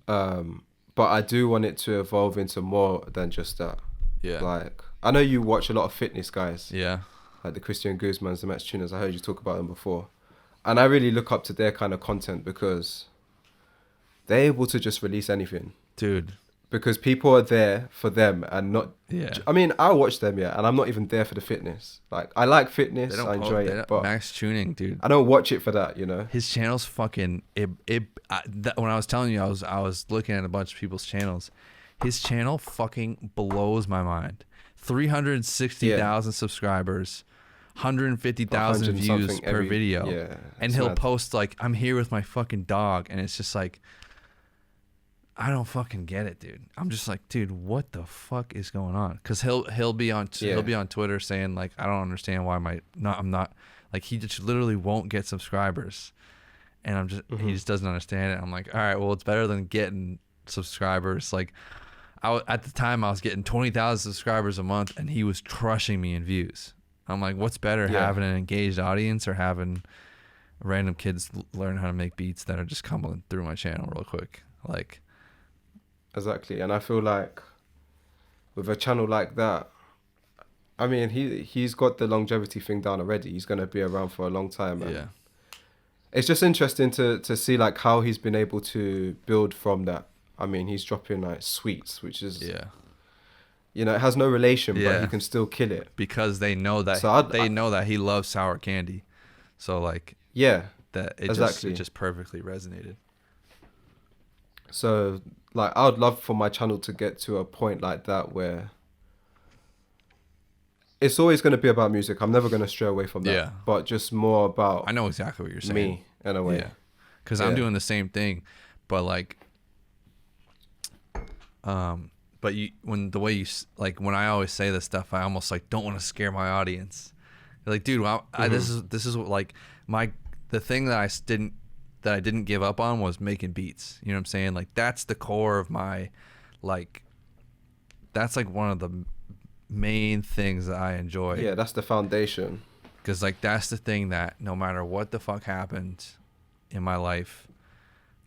[SPEAKER 1] but I do want it to evolve into more than just that.
[SPEAKER 3] Yeah.
[SPEAKER 1] Like, I know you watch a lot of fitness guys.
[SPEAKER 3] Yeah.
[SPEAKER 1] Like the Christian Guzmans, the Max Tuners. I heard you talk about them before. And I really look up to their kind of content because they're able to just release anything.
[SPEAKER 3] Dude.
[SPEAKER 1] Because people are there for them and not.
[SPEAKER 3] Yeah.
[SPEAKER 1] I mean, I watch them, yeah, and I'm not even there for the fitness. Like, I like fitness, I enjoy it, but
[SPEAKER 3] Max Tuning, dude.
[SPEAKER 1] I don't watch it for that, you know.
[SPEAKER 3] His channel's fucking when I was telling you, I was looking at a bunch of people's channels. His channel fucking blows my mind. 360,000 subscribers, 150,000 views per video, and he'll post like, "I'm here with my fucking dog," and it's just like, I don't fucking get it, dude. I'm just like, dude, what the fuck is going on? Because he'll be on Twitter saying like, I don't understand why I'm not like, he just literally won't get subscribers, and he just doesn't understand it. I'm like, all right, well, it's better than getting subscribers. Like, at the time I was getting 20,000 subscribers a month, and he was crushing me in views. I'm like, what's better, having an engaged audience or having random kids learn how to make beats that are just coming through my channel real quick? Like.
[SPEAKER 1] Exactly, and I feel like with a channel like that, I mean, he's got the longevity thing down already. He's gonna be around for a long time. And it's just interesting to see like how he's been able to build from that. I mean, he's dropping like Sweets, which is you know, it has no relation, but he can still kill it
[SPEAKER 3] because they know that know that he loves sour candy, so like that it just perfectly resonated.
[SPEAKER 1] So, like, I would love for my channel to get to a point like that where it's always going to be about music. I'm never going to stray away from that. Yeah. But just more about
[SPEAKER 3] I know exactly what you're saying.
[SPEAKER 1] Me, in a way.
[SPEAKER 3] Yeah. Because I'm doing the same thing. But, like, but when I always say this stuff, I almost, like, don't want to scare my audience. Like, dude, this is what, like, the thing that I didn't give up on was making beats. You know what I'm saying? Like, that's the core of my, like, that's like one of the main things that I enjoy.
[SPEAKER 1] Yeah, that's the foundation.
[SPEAKER 3] Because, like, that's the thing that no matter what the fuck happened in my life,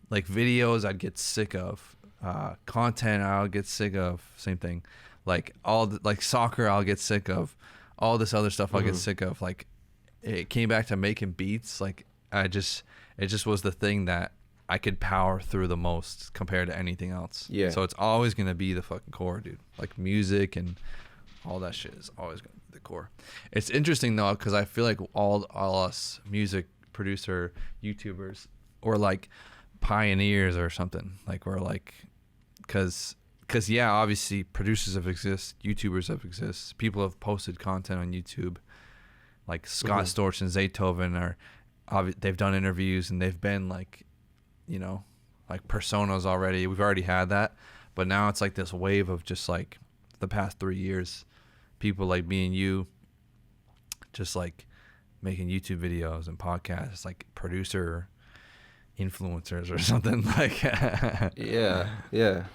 [SPEAKER 3] like, videos I'd get sick of, content I'll get sick of, same thing. Like, like soccer I'll get sick of, all this other stuff I'll get sick of. Like, it came back to making beats. Like, it just was the thing that I could power through the most compared to anything else. Yeah. So it's always going to be the fucking core, dude. Like, music and all that shit is always going to be the core. It's interesting, though, because I feel like all us music producer YouTubers or, like, pioneers or something. Like, we're, like, because, yeah, obviously producers have existed, YouTubers have existed. People have posted content on YouTube. Like, Scott Storch and Zaytoven are... they've done interviews and they've been like, you know, like personas already. We've already had that, but now it's like this wave of just like the past 3 years, people like me and you, just like making YouTube videos and podcasts, like producer influencers or something like. Yeah.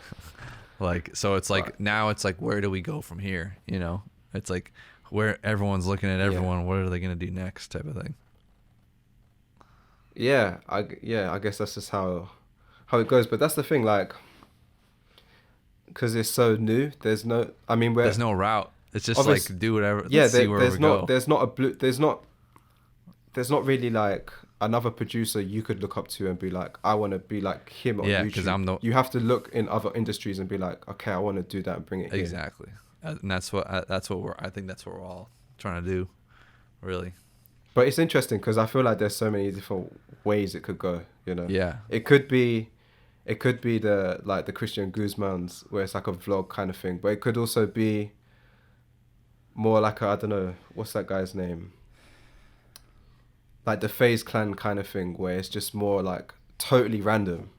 [SPEAKER 3] Like, so it's like now it's like, where do we go from here? You know, it's like where everyone's looking at everyone. What are they gonna do next, type of thing.
[SPEAKER 1] Yeah, I guess that's just how it goes. But that's the thing, like, because it's so new. There's no
[SPEAKER 3] route. It's just like do whatever. Yeah, there's not really like another producer you could look up to and be like, I want to be like him on YouTube. Because you have to look in other industries and be like, okay, I want to do that and bring it here. Exactly, and that's what I think that's what we're all trying to do, really.
[SPEAKER 1] But it's interesting because I feel like there's so many different ways it could go, you know?
[SPEAKER 3] Yeah.
[SPEAKER 1] It could be the Christian Guzman's where it's like a vlog kind of thing, but it could also be more like I don't know, what's that guy's name? Like the FaZe Clan kind of thing where it's just more like totally random.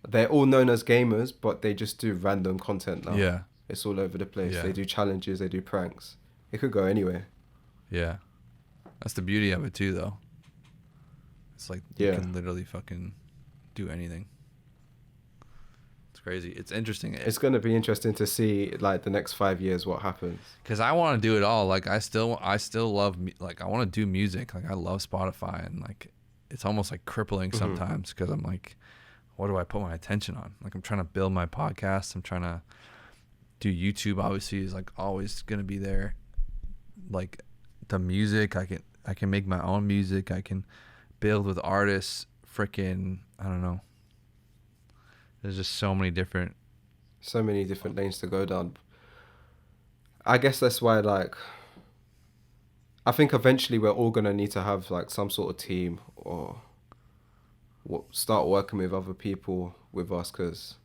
[SPEAKER 1] They're all known as gamers, but they just do random content now. Yeah. It's all over the place. Yeah. They do challenges, they do pranks. It could go anywhere.
[SPEAKER 3] Yeah. That's the beauty of it too, though. It's like you can literally fucking do anything. It's crazy. It's interesting.
[SPEAKER 1] It's going to be interesting to see like the next 5 years what happens.
[SPEAKER 3] Because I want to do it all. Like I still love like I want to do music. Like I love Spotify, and like it's almost like crippling sometimes because I'm like, what do I put my attention on? Like I'm trying to build my podcast. I'm trying to do YouTube. Obviously, is like always going to be there. Like the music, I can make my own music. I can build with artists. Freaking, I don't know. There's just so many different.
[SPEAKER 1] lanes to go down. I guess that's why, like, I think eventually we're all gonna need to have like some sort of team or start working with other people with us, because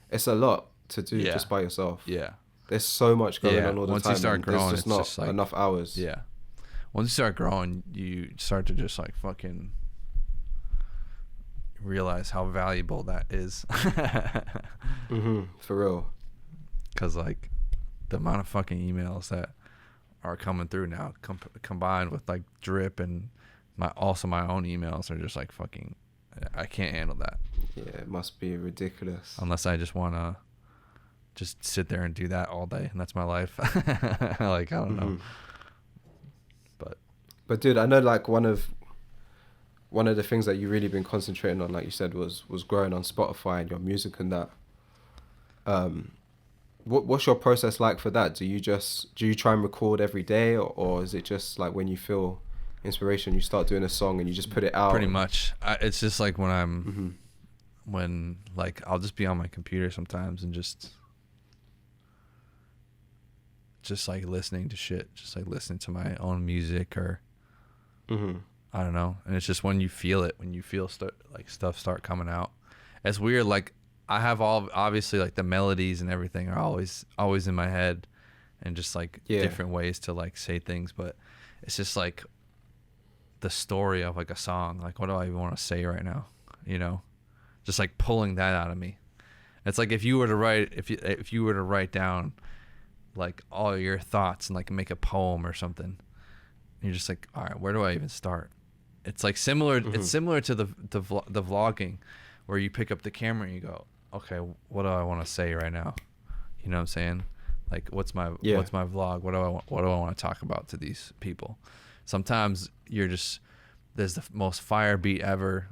[SPEAKER 1] it's a lot to do just by yourself.
[SPEAKER 3] Yeah.
[SPEAKER 1] There's so much going on all the
[SPEAKER 3] Once
[SPEAKER 1] time.
[SPEAKER 3] you start growing,
[SPEAKER 1] there's
[SPEAKER 3] it's
[SPEAKER 1] not
[SPEAKER 3] just like
[SPEAKER 1] enough hours.
[SPEAKER 3] Yeah. Once you start growing, you start to just like fucking realize how valuable that is.
[SPEAKER 1] For real.
[SPEAKER 3] Because like the amount of fucking emails that are coming through now, combined with like drip and my own emails, are just like fucking. I can't handle that.
[SPEAKER 1] Yeah, it must be ridiculous.
[SPEAKER 3] Unless I just want to just sit there and do that all day, and that's my life. Like, I don't know.
[SPEAKER 1] But dude, I know like one of the things that you really been concentrating on, like you said, was growing on Spotify and your music and that. What's your process like for that? Do you try and record every day, or is it just like when you feel inspiration, you start doing a song and you just put it out?
[SPEAKER 3] Pretty much. It's just like when I'm when like I'll just be on my computer sometimes and just like listening to shit, just like listening to my own music, or I don't know. And it's just when you feel it, when you feel like stuff start coming out. It's weird. Like I have obviously like the melodies and everything are always in my head, and just like different ways to like say things, but it's just like the story of like a song. Like, what do I even want to say right now? You know, just like pulling that out of me. It's like if you were to write down like all your thoughts and like make a poem or something, you're just like, all right, where do I even start? It's like similar. It's similar to the vlogging, where you pick up the camera and you go, okay, what do I want to say right now? You know what I'm saying? Like, what's my vlog? What do I want to talk about to these people? Sometimes there's the most fire beat ever,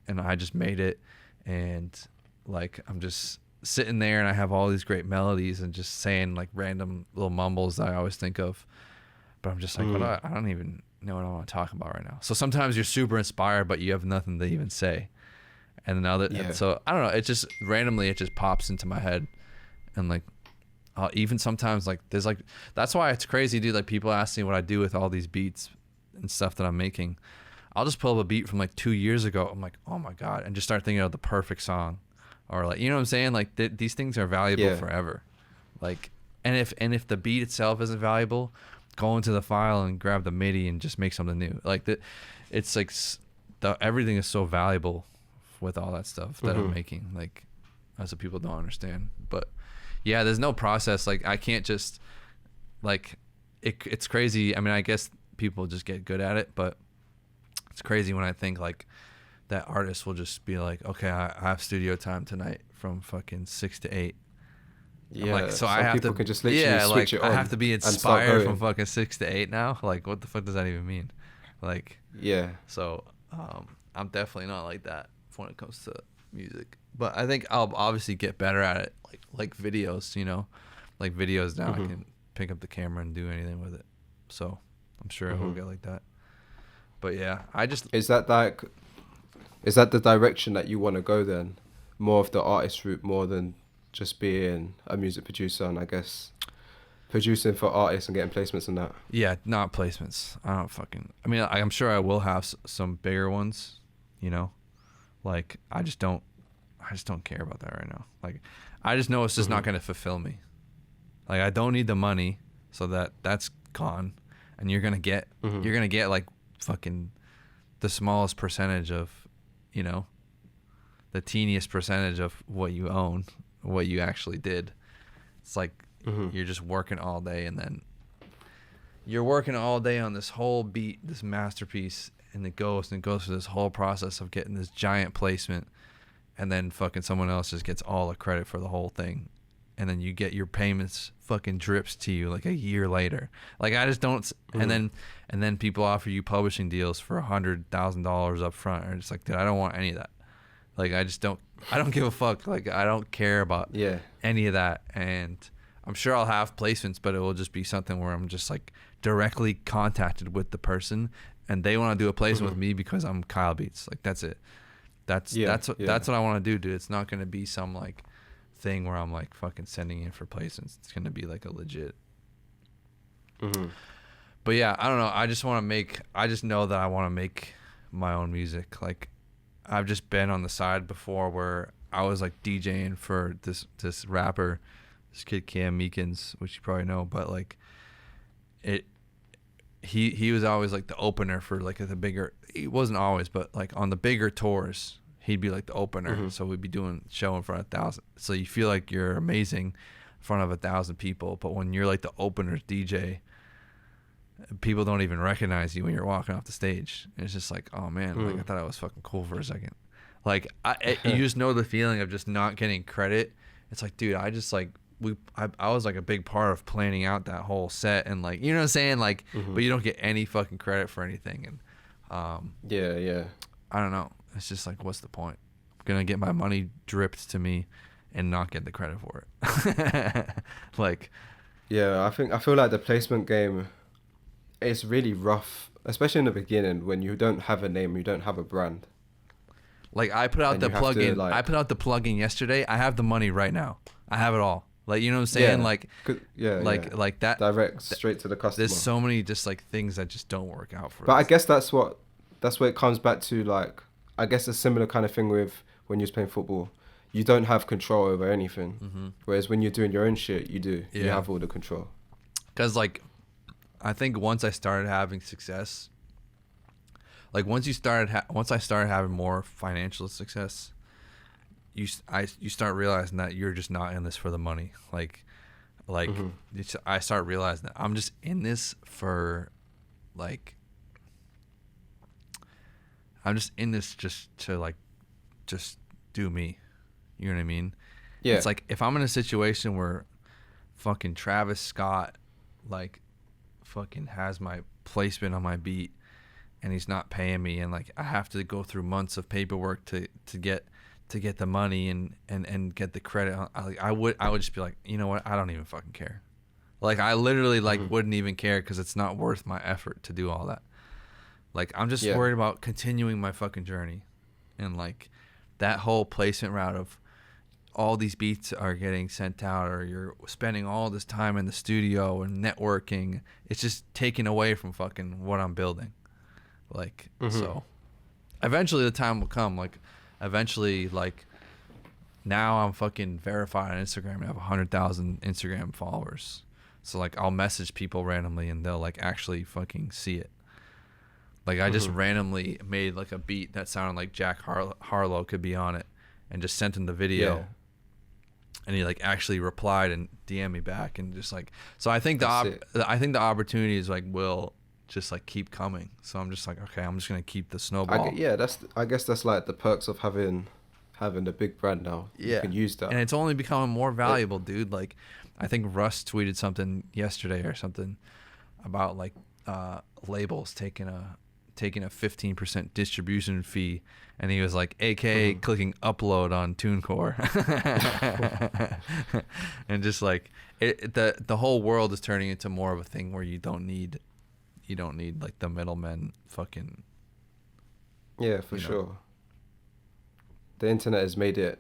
[SPEAKER 3] and I just made it, and like I'm just sitting there and I have all these great melodies and just saying like random little mumbles that I always think of, but I'm just like, I don't even know what I want to talk about right now. So sometimes you're super inspired, but you have nothing to even say. And and so I don't know, it just randomly pops into my head, and like even sometimes like there's like, that's why it's crazy, dude. Like people ask me what I do with all these beats and stuff that I'm making. I'll just pull up a beat from like 2 years ago. I'm like, oh my God, and just start thinking of the perfect song, or like, you know what I'm saying? Like these things are valuable forever. Like, and if the beat itself isn't valuable, go into the file and grab the MIDI and just make something new. Like it's like everything is so valuable with all that stuff that I'm making. Like, that's what people don't understand. But yeah, there's no process. Like I can't just like it's crazy. I mean, I guess people just get good at it, but it's crazy when I think like that artists will just be like, okay, I have studio time tonight from fucking 6 to 8.
[SPEAKER 1] Yeah,
[SPEAKER 3] like, so I have to
[SPEAKER 1] can just literally switch it on.
[SPEAKER 3] I have to be inspired from fucking 6 to 8 now. Like, what the fuck does that even mean? Like, so I'm definitely not like that when it comes to music, but I think I'll obviously get better at it. Like videos, you know, like videos now I can pick up the camera and do anything with it. So I'm sure it will get like that. But yeah,
[SPEAKER 1] is that the direction that you want to go then? More of the artist route, more than just being a music producer, and I guess producing for artists and getting placements and that.
[SPEAKER 3] Yeah, not placements. I mean, I'm sure I will have some bigger ones, you know. Like I just don't care about that right now. Like I just know it's just not going to fulfill me. Like I don't need the money, so that's gone, and you're going to get like fucking the smallest percentage of, you know, the teeniest percentage of what you own, what you actually did. It's like you're just working all day, and then you're working all day on this whole beat, this masterpiece, and it goes through this whole process of getting this giant placement, and then fucking someone else just gets all the credit for the whole thing, and then you get your payments fucking drips to you like a year later. Like I just don't. And then people offer you publishing deals for $100,000 up front, and it's like, dude, I don't want any of that. Like I don't give a fuck. Like I don't care about any of that. And I'm sure I'll have placements, but it will just be something where I'm just like directly contacted with the person, and they want to do a placement with me because I'm Kyle Beats. Like that's it. That's what I want to do, dude. It's not gonna be some like thing where I'm like fucking sending in for placements. It's gonna be like a legit.
[SPEAKER 1] Mm-hmm.
[SPEAKER 3] But yeah, I don't know. I just know that I want to make my own music. Like, I've just been on the side before where I was like DJing for this rapper, this kid Cam Meekins, which you probably know, but like he was always like the opener for like the bigger. He wasn't always, but like on the bigger tours, he'd be like the opener.
[SPEAKER 1] Mm-hmm.
[SPEAKER 3] So we'd be doing show in front of 1,000. So you feel like you're amazing in front of 1,000 people, but when you're like the opener's DJ, people don't even recognize you when you're walking off the stage. It's just like, oh man, like I thought I was fucking cool for a second. Like you just know the feeling of just not getting credit. It's like, dude, I just like I was like a big part of planning out that whole set, and like, you know what I'm saying, like, but you don't get any fucking credit for anything, and
[SPEAKER 1] yeah.
[SPEAKER 3] I don't know. It's just like, what's the point? I'm gonna get my money dripped to me and not get the credit for it. Like,
[SPEAKER 1] Yeah, I feel like the placement game, it's really rough, especially in the beginning when you don't have a name, you don't have a brand.
[SPEAKER 3] Like, I put out the plugin. I put out the plugin yesterday. I have the money right now. I have it all. Like, you know what I'm saying?
[SPEAKER 1] Yeah,
[SPEAKER 3] like that.
[SPEAKER 1] Direct straight to the customer.
[SPEAKER 3] There's so many just like things that just don't work out for us.
[SPEAKER 1] But I guess that's what it comes back to. Like, I guess a similar kind of thing with when you're playing football. You don't have control over anything. Mm-hmm. Whereas when you're doing your own shit, you do. Yeah. You have all the control. Because
[SPEAKER 3] like, I think once I started having success, like once I started having more financial success, you start realizing that you're just not in this for the money. Like I start realizing that I'm just in this for, like, I'm just in this just to like, just do me. You know what I mean? Yeah. It's like, if I'm in a situation where fucking Travis Scott, like, fucking has my placement on my beat and he's not paying me, and like I have to go through months of paperwork to get the money and get the credit, I would just be like, you know what, I don't even fucking care. Like, I literally like wouldn't even care, because it's not worth my effort to do all that. Like, I'm just worried about continuing my fucking journey, and like that whole placement route of all these beats are getting sent out, or you're spending all this time in the studio and networking. It's just taken away from fucking what I'm building. Like, so eventually the time will come. Like, eventually, like, now I'm fucking verified on Instagram. I have 100,000 Instagram followers. So like, I'll message people randomly and they'll like actually fucking see it. Like, I just randomly made like a beat that sounded like Jack Harlow could be on it, and just sent him the video. Yeah. And he like actually replied and DM'd me back, and just like, so I think the opportunities like will just like keep coming. So I'm just like, okay, I'm just gonna keep the snowball.
[SPEAKER 1] I guess that's like the perks of having the big brand now. Yeah, you can use that,
[SPEAKER 3] and it's only becoming more valuable, dude. Like, I think Russ tweeted something yesterday or something about like labels taking a 15% distribution fee, and he was like, aka clicking upload on TuneCore. And just like the whole world is turning into more of a thing where you don't need like the middlemen fucking.
[SPEAKER 1] Yeah, for sure. The internet has made it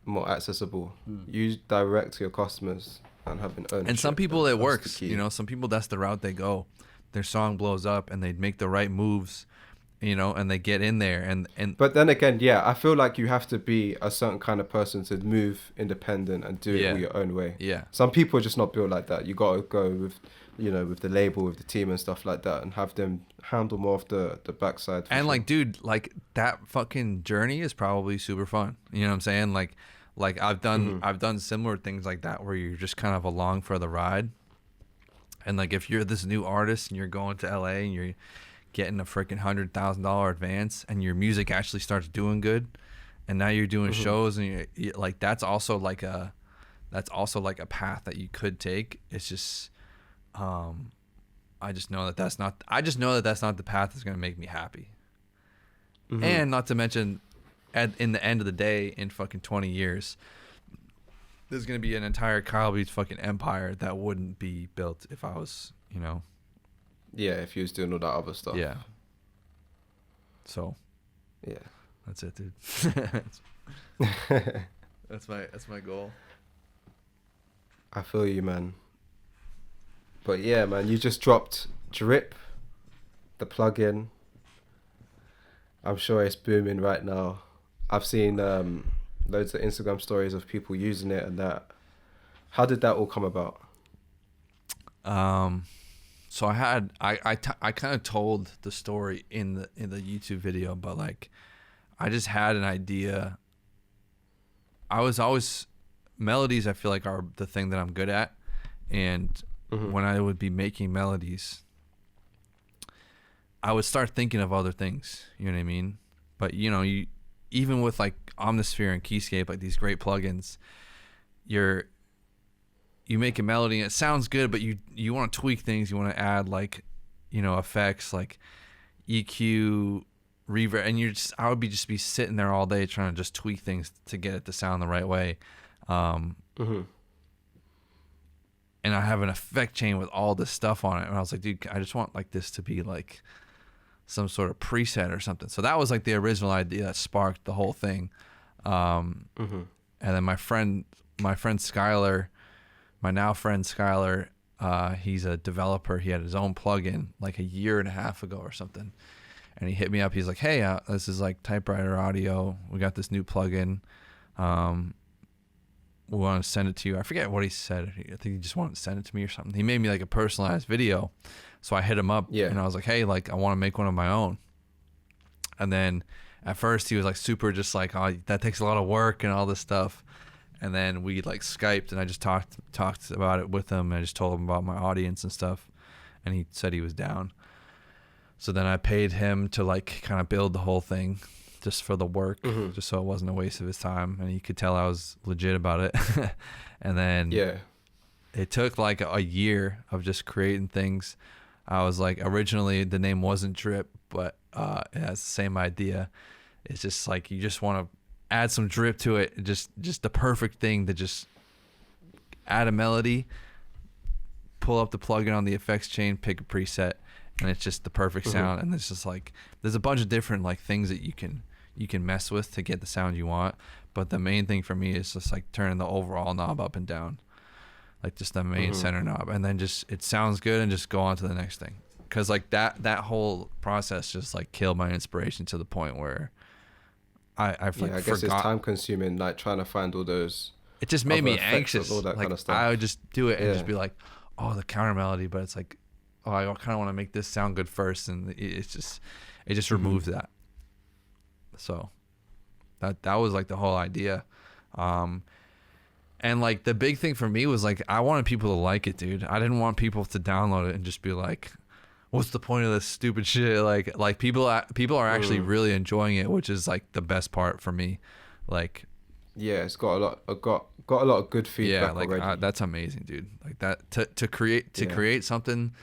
[SPEAKER 1] more accessible. You direct to your customers and having ownership.
[SPEAKER 3] And some people it works, you know, some people that's the route they go. Their song blows up and they make the right moves, you know, and they get in there and But
[SPEAKER 1] then again, yeah, I feel like you have to be a certain kind of person to move independent and do it all your own way.
[SPEAKER 3] Yeah.
[SPEAKER 1] Some people are just not built like that. You got to go with, you know, with the label, with the team and stuff like that, and have them handle more of the backside.
[SPEAKER 3] And like, dude, like that fucking journey is probably super fun. You know what I'm saying? Like I've done similar things like that where you're just kind of along for the ride. And like, if you're this new artist and you're going to LA and you're getting a freaking $100,000 advance, and your music actually starts doing good, and now you're doing shows, and you like, that's also like a path that you could take. It's just, I just know that that's not the path that's gonna make me happy. And not to mention, in the end of the day, in fucking 20 years. There's going to be an entire Kyle Beats fucking empire that wouldn't be built if I was, you know.
[SPEAKER 1] Yeah, if you was doing all that other stuff.
[SPEAKER 3] Yeah. So.
[SPEAKER 1] Yeah.
[SPEAKER 3] That's it, dude. That's my goal.
[SPEAKER 1] I feel you, man. But yeah, man, you just dropped Drip, the plugin. I'm sure it's booming right now. I've seen loads of Instagram stories of people using it and that. How did that all come about?
[SPEAKER 3] So I kind of told the story in the YouTube video, but like I just had an idea. I was always melodies, I feel like, are the thing that I'm good at, and when I would be making melodies, I would start thinking of other things, you know what I mean? But you even with like Omnisphere and Keyscape, like these great plugins, you make a melody and it sounds good, but you want to tweak things, you want to add like, effects like EQ, reverb, and I would just be sitting there all day trying to just tweak things to get it to sound the right way. And I have an effect chain with all this stuff on it, and I was like, dude, I just want like this to be like some sort of preset or something. So that was like the original idea that sparked the whole thing. And then my friend Skylar, my now friend Skylar, he's a developer. He had his own plugin like a year and a half ago or something. And he hit me up. He's like, hey, this is like typewriter audio. We got this new plugin. We want to send it to you. I forget what he said. I think he just wanted to send it to me or something. He made me like a personalized video. So I hit him up and I was like, hey, like I want to make one of my own. And then at first he was like super just like, oh, that takes a lot of work and all this stuff. And then we like Skyped and I just talked about it with him. And I just told him about my audience and stuff. And he said he was down. So then I paid him to like kind of build the whole thing just for the work, just so it wasn't a waste of his time. And he could tell I was legit about it. And then it took like a year of just creating things. I was like, originally the name wasn't Drip, but it has the same idea. It's just like you just want to add some drip to it, just the perfect thing to just add a melody, pull up the plugin on the effects chain, pick a preset, and it's just the perfect sound. And it's just like there's a bunch of different like things that you can mess with to get the sound you want, but the main thing for me is just like turning the overall knob up and down, like just the main center knob, and then just it sounds good and just go on to the next thing. Because like that whole process just like killed my inspiration to the point where I guess
[SPEAKER 1] it's time consuming, like trying to find all those.
[SPEAKER 3] It just made me anxious.
[SPEAKER 1] All that
[SPEAKER 3] like
[SPEAKER 1] kind of stuff.
[SPEAKER 3] I would just do it and just be like, oh, the counter melody, but it's like, oh, I kind of want to make this sound good first, and it just removes that. So that was like the whole idea. And like the big thing for me was like I wanted people to like it, dude. I didn't want people to download it and just be like, what's the point of this stupid shit? Like people are actually really enjoying it, which is like the best part for me. Like,
[SPEAKER 1] yeah, it's got a lot of good feedback.
[SPEAKER 3] Yeah, like
[SPEAKER 1] already.
[SPEAKER 3] that's amazing, dude. Like that to create something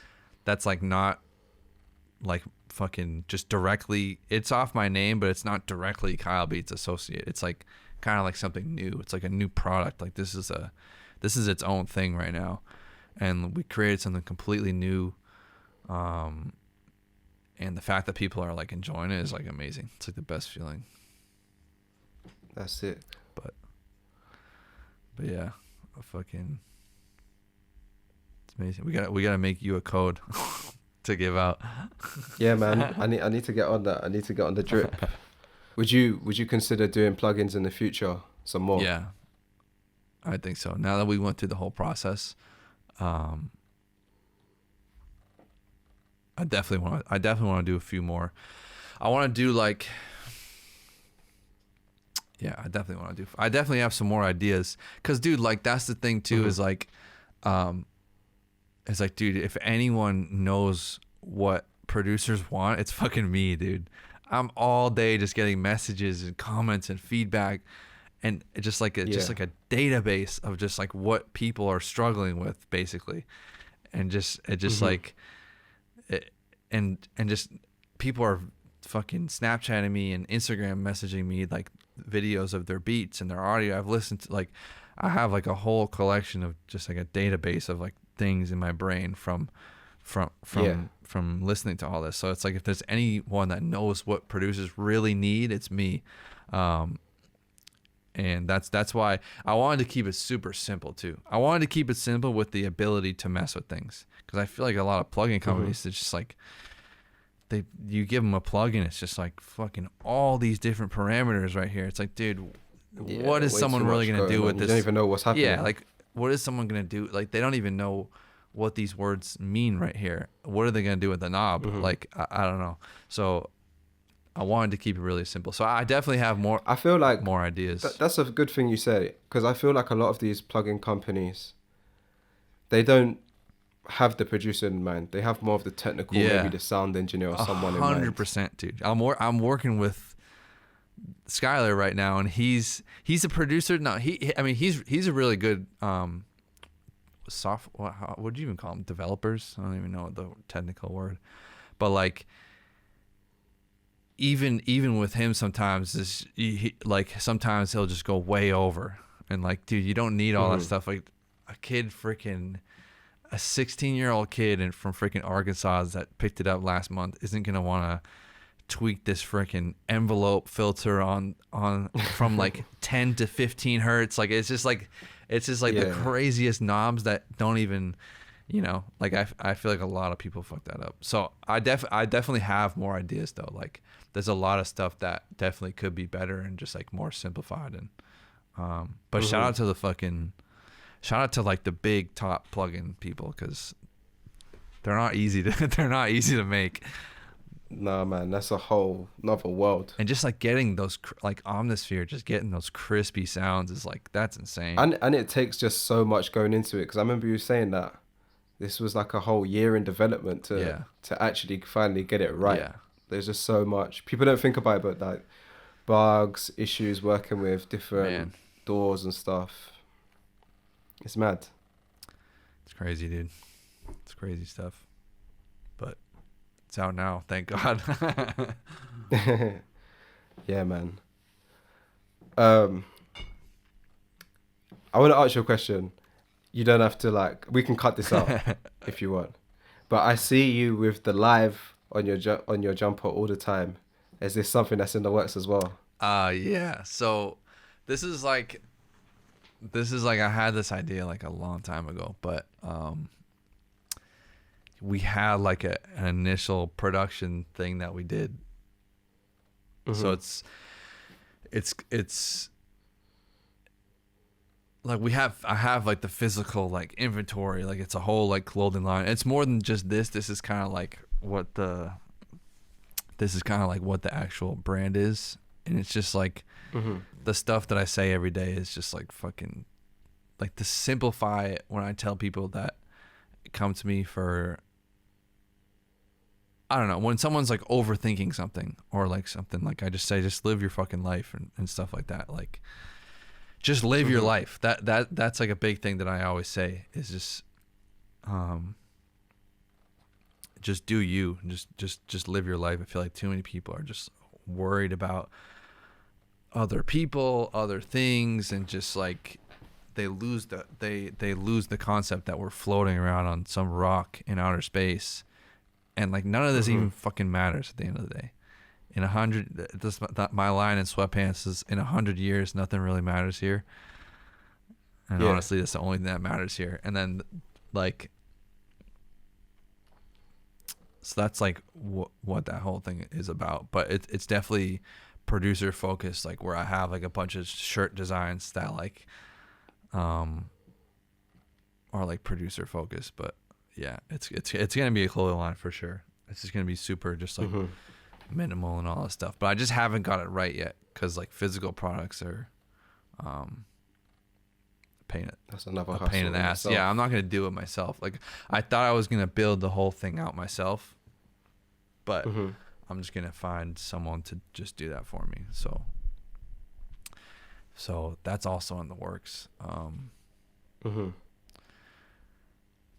[SPEAKER 3] that's like not like fucking just directly. It's off my name, but it's not directly Kyle Beats associated. It's like kind of like something new. It's like a new product. Like this is its own thing right now, and we created something completely new. And the fact that people are like enjoying it is like amazing. It's like the best feeling.
[SPEAKER 1] That's it.
[SPEAKER 3] But yeah, it's amazing. We gotta make you a code to give out.
[SPEAKER 1] Yeah, man. I need to get on that. I need to get on the drip. Would you consider doing plugins in the future some more?
[SPEAKER 3] Yeah, I think so. Now that we went through the whole process, I definitely want to do a few more. I want to do like, I definitely have some more ideas. Cause dude, like that's the thing too, is like, it's like, dude, if anyone knows what producers want, it's fucking me, dude. I'm all day just getting messages and comments and feedback, and it's just like a database of just like what people are struggling with, basically, and just like. And just people are fucking Snapchatting me and Instagram messaging me like videos of their beats and their audio. I've listened to like I have like a whole collection of just like a database of like things in my brain from from listening to all this. So it's like if there's anyone that knows what producers really need, it's me. And that's why I wanted to keep it super simple too. I wanted to keep it simple with the ability to mess with things, because I feel like a lot of plugin companies, it's just like you give them a plugin, it's just like fucking all these different parameters right here. It's like, dude, what is someone really gonna do with this?
[SPEAKER 1] You don't even know what's happening.
[SPEAKER 3] Yeah, like what is someone gonna do? Like they don't even know what these words mean right here. What are they gonna do with the knob? Like I don't know. So I wanted to keep it really simple. So I definitely have more.
[SPEAKER 1] I feel like
[SPEAKER 3] more ideas.
[SPEAKER 1] That's a good thing you say, because I feel like a lot of these plugin companies, they don't have the producer in mind. They have more of the technical, maybe the sound engineer or someone in mind.
[SPEAKER 3] 100%, dude. I'm working with Skylar right now, and he's a producer. No, he's a really good what would you even call them? Developers? I don't even know the technical word, but like even with him, sometimes sometimes he'll just go way over, and like, dude, you don't need all that stuff. Like a 16-year-old kid from freaking Arkansas that picked it up last month isn't gonna want to tweak this freaking envelope filter on from like 10 to 15 hertz. Like it's just like the craziest knobs that don't even, like I feel like a lot of people fuck that up. So I definitely have more ideas though. Like there's a lot of stuff that definitely could be better and just like more simplified. And but shout out to like the big top plugin people, because they're not easy to make.
[SPEAKER 1] Nah, man, that's a whole another world.
[SPEAKER 3] And just like getting those like Omnisphere, just getting those crispy sounds is like, that's insane.
[SPEAKER 1] And it takes just so much going into it, because I remember you saying that this was like a whole year in development to actually finally get it right.
[SPEAKER 3] Yeah.
[SPEAKER 1] There's just so much. People don't think about it, but like bugs, issues working with different doors and stuff. It's mad.
[SPEAKER 3] It's crazy, dude. It's crazy stuff. But it's out now, thank God.
[SPEAKER 1] Yeah, man. I want to ask you a question. You don't have to, like, we can cut this out if you want. But I see you with the live on your jumper all the time. Is this something that's in the works as well?
[SPEAKER 3] Yeah. So this is like I had this idea like a long time ago, but we had like an initial production thing that we did. So it's like I have like the physical like inventory, like it's a whole like clothing line. It's more than just this. This is kind of like what the actual brand is, and it's just like the stuff that I say every day is just like fucking like to simplify it. When I tell people that come to me for, I don't know, when someone's like overthinking something or like something, like I just say, just live your fucking life and stuff like that. Like just live your life. That's like a big thing that I always say is just do you, just live your life. I feel like too many people are just worried about other people, other things, and just like they lose the concept that we're floating around on some rock in outer space, and like none of this even fucking matters at the end of the day. In 100, my line in Sweatpants is, in 100 years, nothing really matters here. And honestly, that's the only thing that matters here. And then, like, so that's like what that whole thing is about. But it's definitely producer focused, like where I have like a bunch of shirt designs that like, are like producer focused. But yeah, it's gonna be a clothing line for sure. It's just gonna be super, just like. Minimal and all that stuff, but I just haven't got it right yet, because like physical products are
[SPEAKER 1] that's another
[SPEAKER 3] a pain in the ass. Yeah, I'm not gonna do it myself. Like I thought I was gonna build the whole thing out myself, but I'm just gonna find someone to just do that for me. So that's also in the works.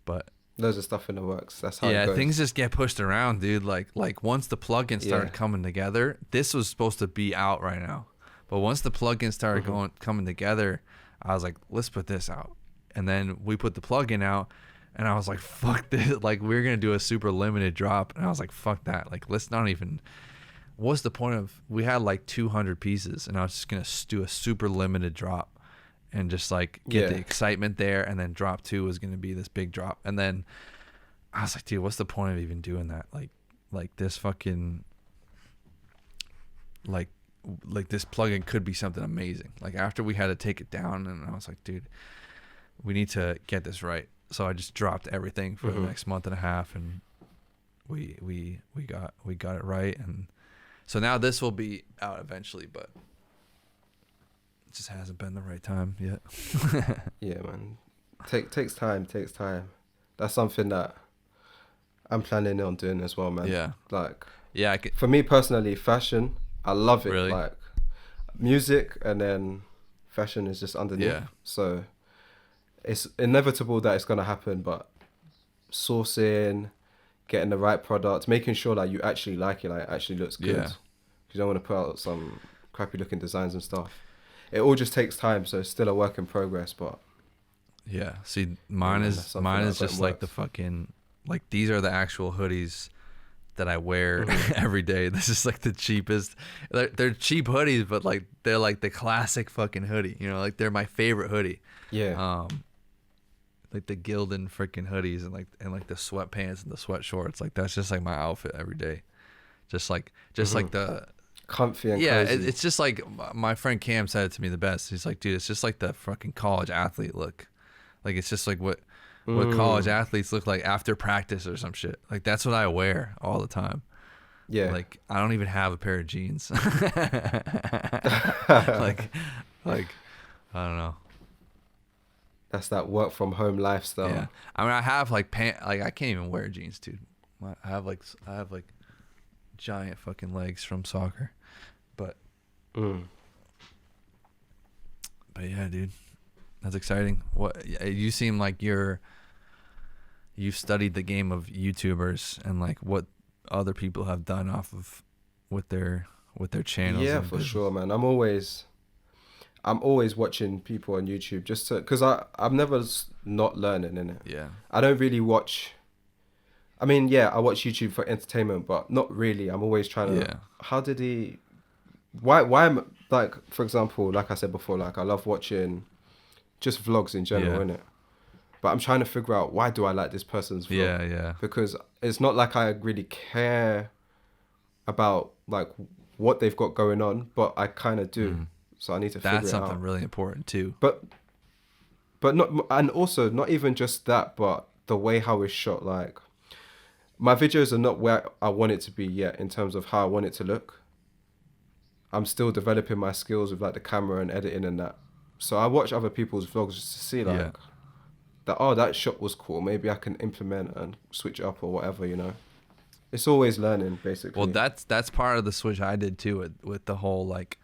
[SPEAKER 3] But
[SPEAKER 1] loads of stuff in the works. That's how it goes.
[SPEAKER 3] Things just get pushed around, dude. Like once the plugins started coming together, this was supposed to be out right now. But once the plugins started coming together, I was like, let's put this out. And then we put the plugin out, And I was like, fuck this. Like, we're going to do a super limited drop. And I was like, fuck that. Like, let's not even. What's the point of. We had like 200 pieces. And I was just going to do a super limited drop. And just like get the excitement there. And then drop 2 was going to be this big drop. And then I was like, dude, what's the point of even doing that? Like this fucking. Like this plugin could be something amazing. Like, after we had to take it down. And I was like, dude, we need to get this right. So I just dropped everything for the next month and a half, and we got it right, and so now this will be out eventually, but it just hasn't been the right time yet.
[SPEAKER 1] Yeah, man. Takes time. That's something that I'm planning on doing as well, man.
[SPEAKER 3] Yeah.
[SPEAKER 1] Like,
[SPEAKER 3] yeah,
[SPEAKER 1] for me personally, fashion, I love it.
[SPEAKER 3] Really?
[SPEAKER 1] Like, music and then fashion is just underneath.
[SPEAKER 3] Yeah.
[SPEAKER 1] So it's inevitable that it's gonna happen, but sourcing, getting the right product, making sure that you actually like it, like it actually looks good.
[SPEAKER 3] Yeah.
[SPEAKER 1] You don't want to put out some crappy looking designs and stuff. It all just takes time, so it's still a work in progress, but
[SPEAKER 3] yeah. See, mine is just like the fucking, like, these are the actual hoodies that I wear every day. This is like the cheapest. They're cheap hoodies, but like they're like the classic fucking hoodie. You know, like they're my favorite hoodie.
[SPEAKER 1] yeah.
[SPEAKER 3] Like the Gildan freaking hoodies and like the sweatpants and the sweat shorts. Like, that's just like my outfit every day. Just like the
[SPEAKER 1] Comfy and
[SPEAKER 3] yeah.
[SPEAKER 1] cozy.
[SPEAKER 3] It's just like my friend Cam said it to me the best. He's like, dude, it's just like the fucking college athlete look. Like, it's just like what college athletes look like after practice or some shit. Like, that's what I wear all the time.
[SPEAKER 1] Yeah.
[SPEAKER 3] Like, I don't even have a pair of jeans. like I don't know.
[SPEAKER 1] That's that work from home lifestyle.
[SPEAKER 3] Yeah, I mean, I have like like I can't even wear jeans, dude. I have like giant fucking legs from soccer, but yeah, dude, that's exciting. What, you seem like you've studied the game of YouTubers and like what other people have done off of with their channels.
[SPEAKER 1] Yeah, for sure, man. I'm always watching people on YouTube just to, because I'm never not learning in it.
[SPEAKER 3] Yeah.
[SPEAKER 1] I don't really watch. I mean, yeah, I watch YouTube for entertainment, but not really. I'm always trying to.
[SPEAKER 3] Yeah.
[SPEAKER 1] How did he? Why am, like, for example, like I said before, like I love watching just vlogs in general, innit? But I'm trying to figure out, why do I like this person's vlog?
[SPEAKER 3] Yeah.
[SPEAKER 1] Because it's not like I really care about like what they've got going on, but I kind of do. So I need to figure it out.
[SPEAKER 3] That's something really important too.
[SPEAKER 1] But not, and also not even just that, but the way how it's shot. Like, my videos are not where I want it to be yet in terms of how I want it to look. I'm still developing my skills with like the camera and editing and that. So I watch other people's vlogs just to see like that shot was cool. Maybe I can implement and switch it up or whatever, you know. It's always learning, basically.
[SPEAKER 3] Well, that's part of the switch I did too with the whole like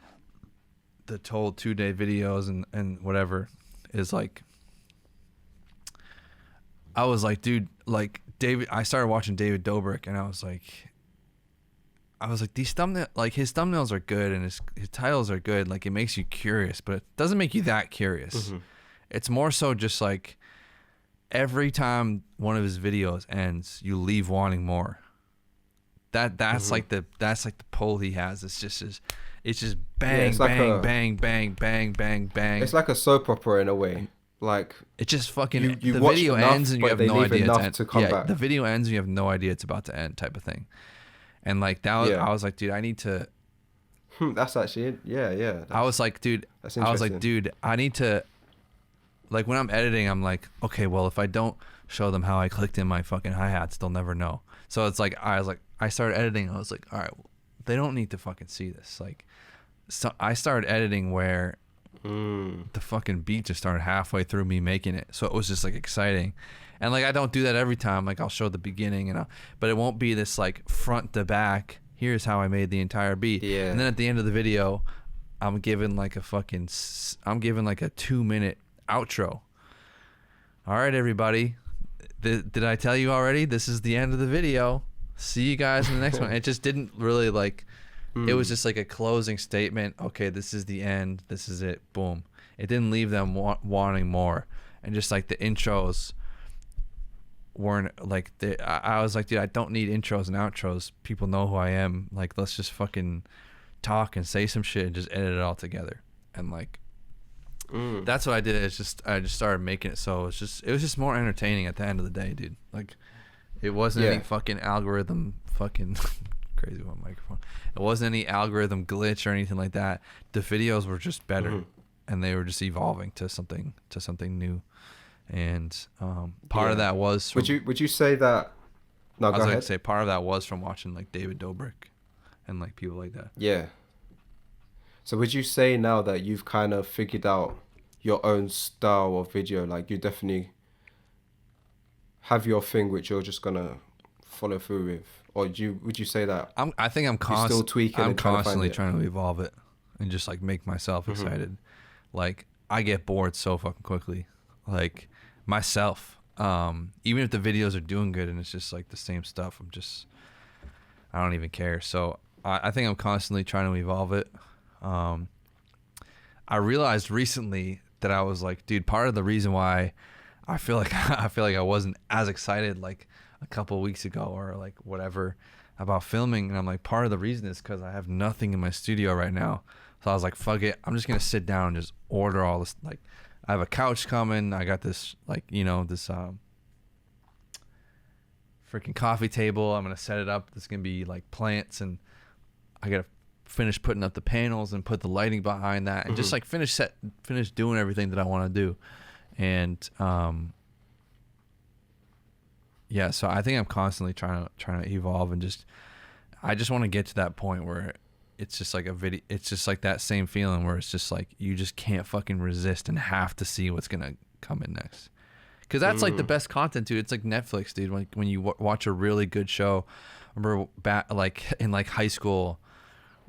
[SPEAKER 3] the whole 2-day videos and whatever is like, I was like, dude, like I started watching David Dobrik and I was like these thumbnail, like his thumbnails are good and his titles are good. Like, it makes you curious, but it doesn't make you that curious. It's more so just like every time one of his videos ends, you leave wanting more. That's like the pull he has. It's just bang,
[SPEAKER 1] it's like
[SPEAKER 3] bang, bang.
[SPEAKER 1] It's like a soap opera in a way. Like,
[SPEAKER 3] it just fucking
[SPEAKER 1] you
[SPEAKER 3] the
[SPEAKER 1] watch
[SPEAKER 3] video
[SPEAKER 1] enough,
[SPEAKER 3] ends and you
[SPEAKER 1] but
[SPEAKER 3] have
[SPEAKER 1] they
[SPEAKER 3] no
[SPEAKER 1] leave
[SPEAKER 3] idea
[SPEAKER 1] enough to come back.
[SPEAKER 3] The video ends and you have no idea it's about to end, type of thing. And like that was, I was like, dude, I need to.
[SPEAKER 1] That's actually it. Yeah.
[SPEAKER 3] I was like, dude. I need to. Like, when I'm editing, I'm like, okay, well, if I don't show them how I clicked in my fucking hi-hats, they'll never know. So it's like, I started editing. I was like, all right, well, they don't need to fucking see this. Like, so I started editing where the fucking beat just started halfway through me making it. So it was just like exciting. And like, I don't do that every time. Like, I'll show the beginning but it won't be this like front to back. Here's how I made the entire beat.
[SPEAKER 1] Yeah.
[SPEAKER 3] And then at the end of the video, I'm giving like a 2-minute outro. All right, everybody. Did I tell you already? This is the end of the video. See you guys in the next one. It just didn't really like, it was just like a closing statement. Okay, this is the end. This is it. Boom. It didn't leave them wanting more. And just like the intros, weren't like I was like, dude, I don't need intros and outros. People know who I am. Like, let's just fucking talk and say some shit and just edit it all together. And like, that's what I did. I just started making it so it was just more entertaining at the end of the day, dude. Like, it wasn't any fucking algorithm fucking crazy one microphone. It wasn't any algorithm glitch or anything like that. The videos were just better, and they were just evolving to something new. And part of that was from,
[SPEAKER 1] would you say that? No, go ahead.
[SPEAKER 3] I was say part of that was from watching like David Dobrik and like people like that.
[SPEAKER 1] Yeah. So would you say now that you've kind of figured out your own style of video, like you definitely have your thing which you're just gonna follow through with, or would you say that
[SPEAKER 3] I think I'm
[SPEAKER 1] still tweaking?
[SPEAKER 3] I'm constantly trying to evolve it and just like make myself excited. Like, I get bored so fucking quickly. Like, myself, even if the videos are doing good and it's just like the same stuff, I don't even care. So I think I'm constantly trying to evolve it. I realized recently that I was like, dude, part of the reason why I feel like I wasn't as excited like a couple of weeks ago or like whatever about filming, and I'm like, part of the reason is because I have nothing in my studio right now. So I was like, fuck it, I'm just gonna sit down and just order all this. Like, I have a couch coming. I got this, like, this freaking coffee table. I'm gonna set it up. It's gonna be like plants, and I gotta finish putting up the panels and put the lighting behind that, and just like finish doing everything that I want to do. And so I think I'm constantly trying to evolve, and I just want to get to that point where it's just like a video. It's just like that same feeling where it's just like you just can't fucking resist and have to see what's gonna come in next. Because that's like the best content, dude. It's like Netflix, dude. When you watch a really good show. I remember back like in like high school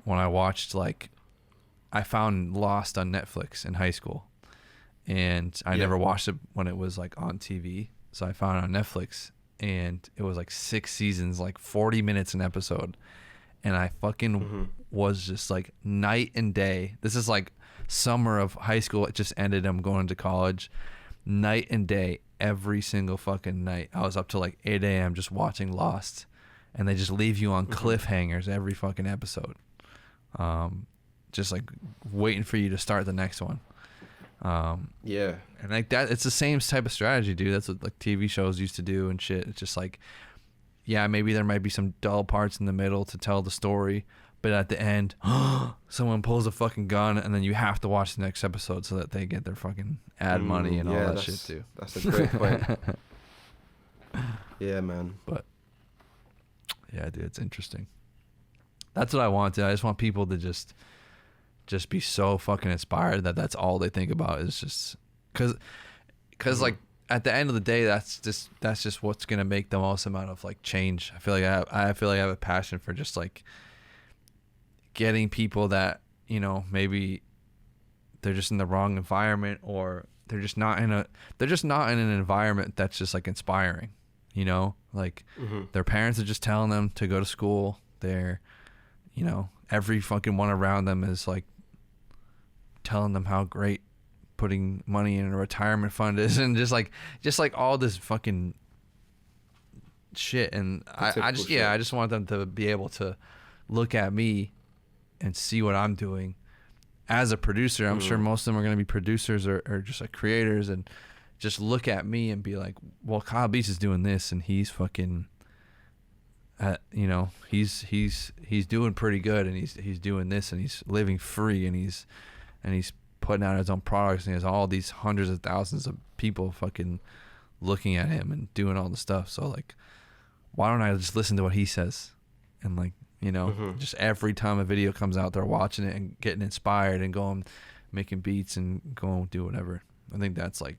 [SPEAKER 3] when I watched I found Lost on Netflix in high school, and I never watched it when it was like on TV. So I found it on Netflix, and it was like 6 seasons, like 40 minutes an episode. And I fucking was just like night and day. This is like summer of high school. It just ended. I'm going to college. Night and day, every single fucking night. I was up till like 8 a.m. just watching Lost. And they just leave you on cliffhangers every fucking episode. Just like waiting for you to start the next one. And like that, it's the same type of strategy, dude. That's what like TV shows used to do and shit. It's just like, yeah, maybe there might be some dull parts in the middle to tell the story, but at the end, someone pulls a fucking gun, and then you have to watch the next episode so that they get their fucking ad money and all that shit too.
[SPEAKER 1] That's a great point. Yeah, man.
[SPEAKER 3] But yeah, dude, it's interesting. That's what I want to. I just want people to just be so fucking inspired that that's all they think about is just because like at the end of the day, that's just what's gonna make the most amount of like change. I feel like I have a passion for just like getting people that, maybe they're just in the wrong environment, or they're just not in an environment that's just like inspiring. Like their parents are just telling them to go to school. They're, every fucking one around them is like telling them how great putting money in a retirement fund is, and just like all this fucking shit. And I just want them to be able to look at me and see what I'm doing as a producer. I'm sure most of them are going to be producers or just like creators, and just look at me and be like, well, Kyle Beats is doing this, and he's fucking he's doing pretty good, and he's doing this, and he's living free, and he's putting out his own products, and he has all these hundreds of thousands of people fucking looking at him and doing all the stuff. So like, why don't I just listen to what he says? And like, just every time a video comes out, they're watching it and getting inspired and going, making beats and going do whatever. I think that's like,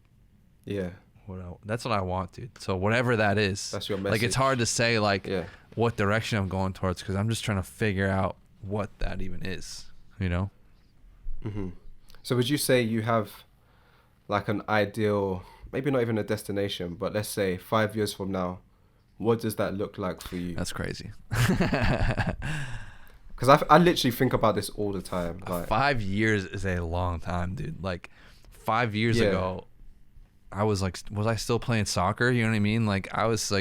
[SPEAKER 3] that's what I want, dude. So whatever that is,
[SPEAKER 1] that's your message.
[SPEAKER 3] Like, it's hard to say like what direction I'm going towards, because I'm just trying to figure out what that even is,
[SPEAKER 1] So would you say you have like an ideal, maybe not even a destination, but let's say 5 years from now, what does that look like for you?
[SPEAKER 3] That's crazy.
[SPEAKER 1] Because I literally think about this all the time. Like,
[SPEAKER 3] 5 years is a long time, dude. Like 5 years ago, I was I still playing soccer? You know what I mean? Like I was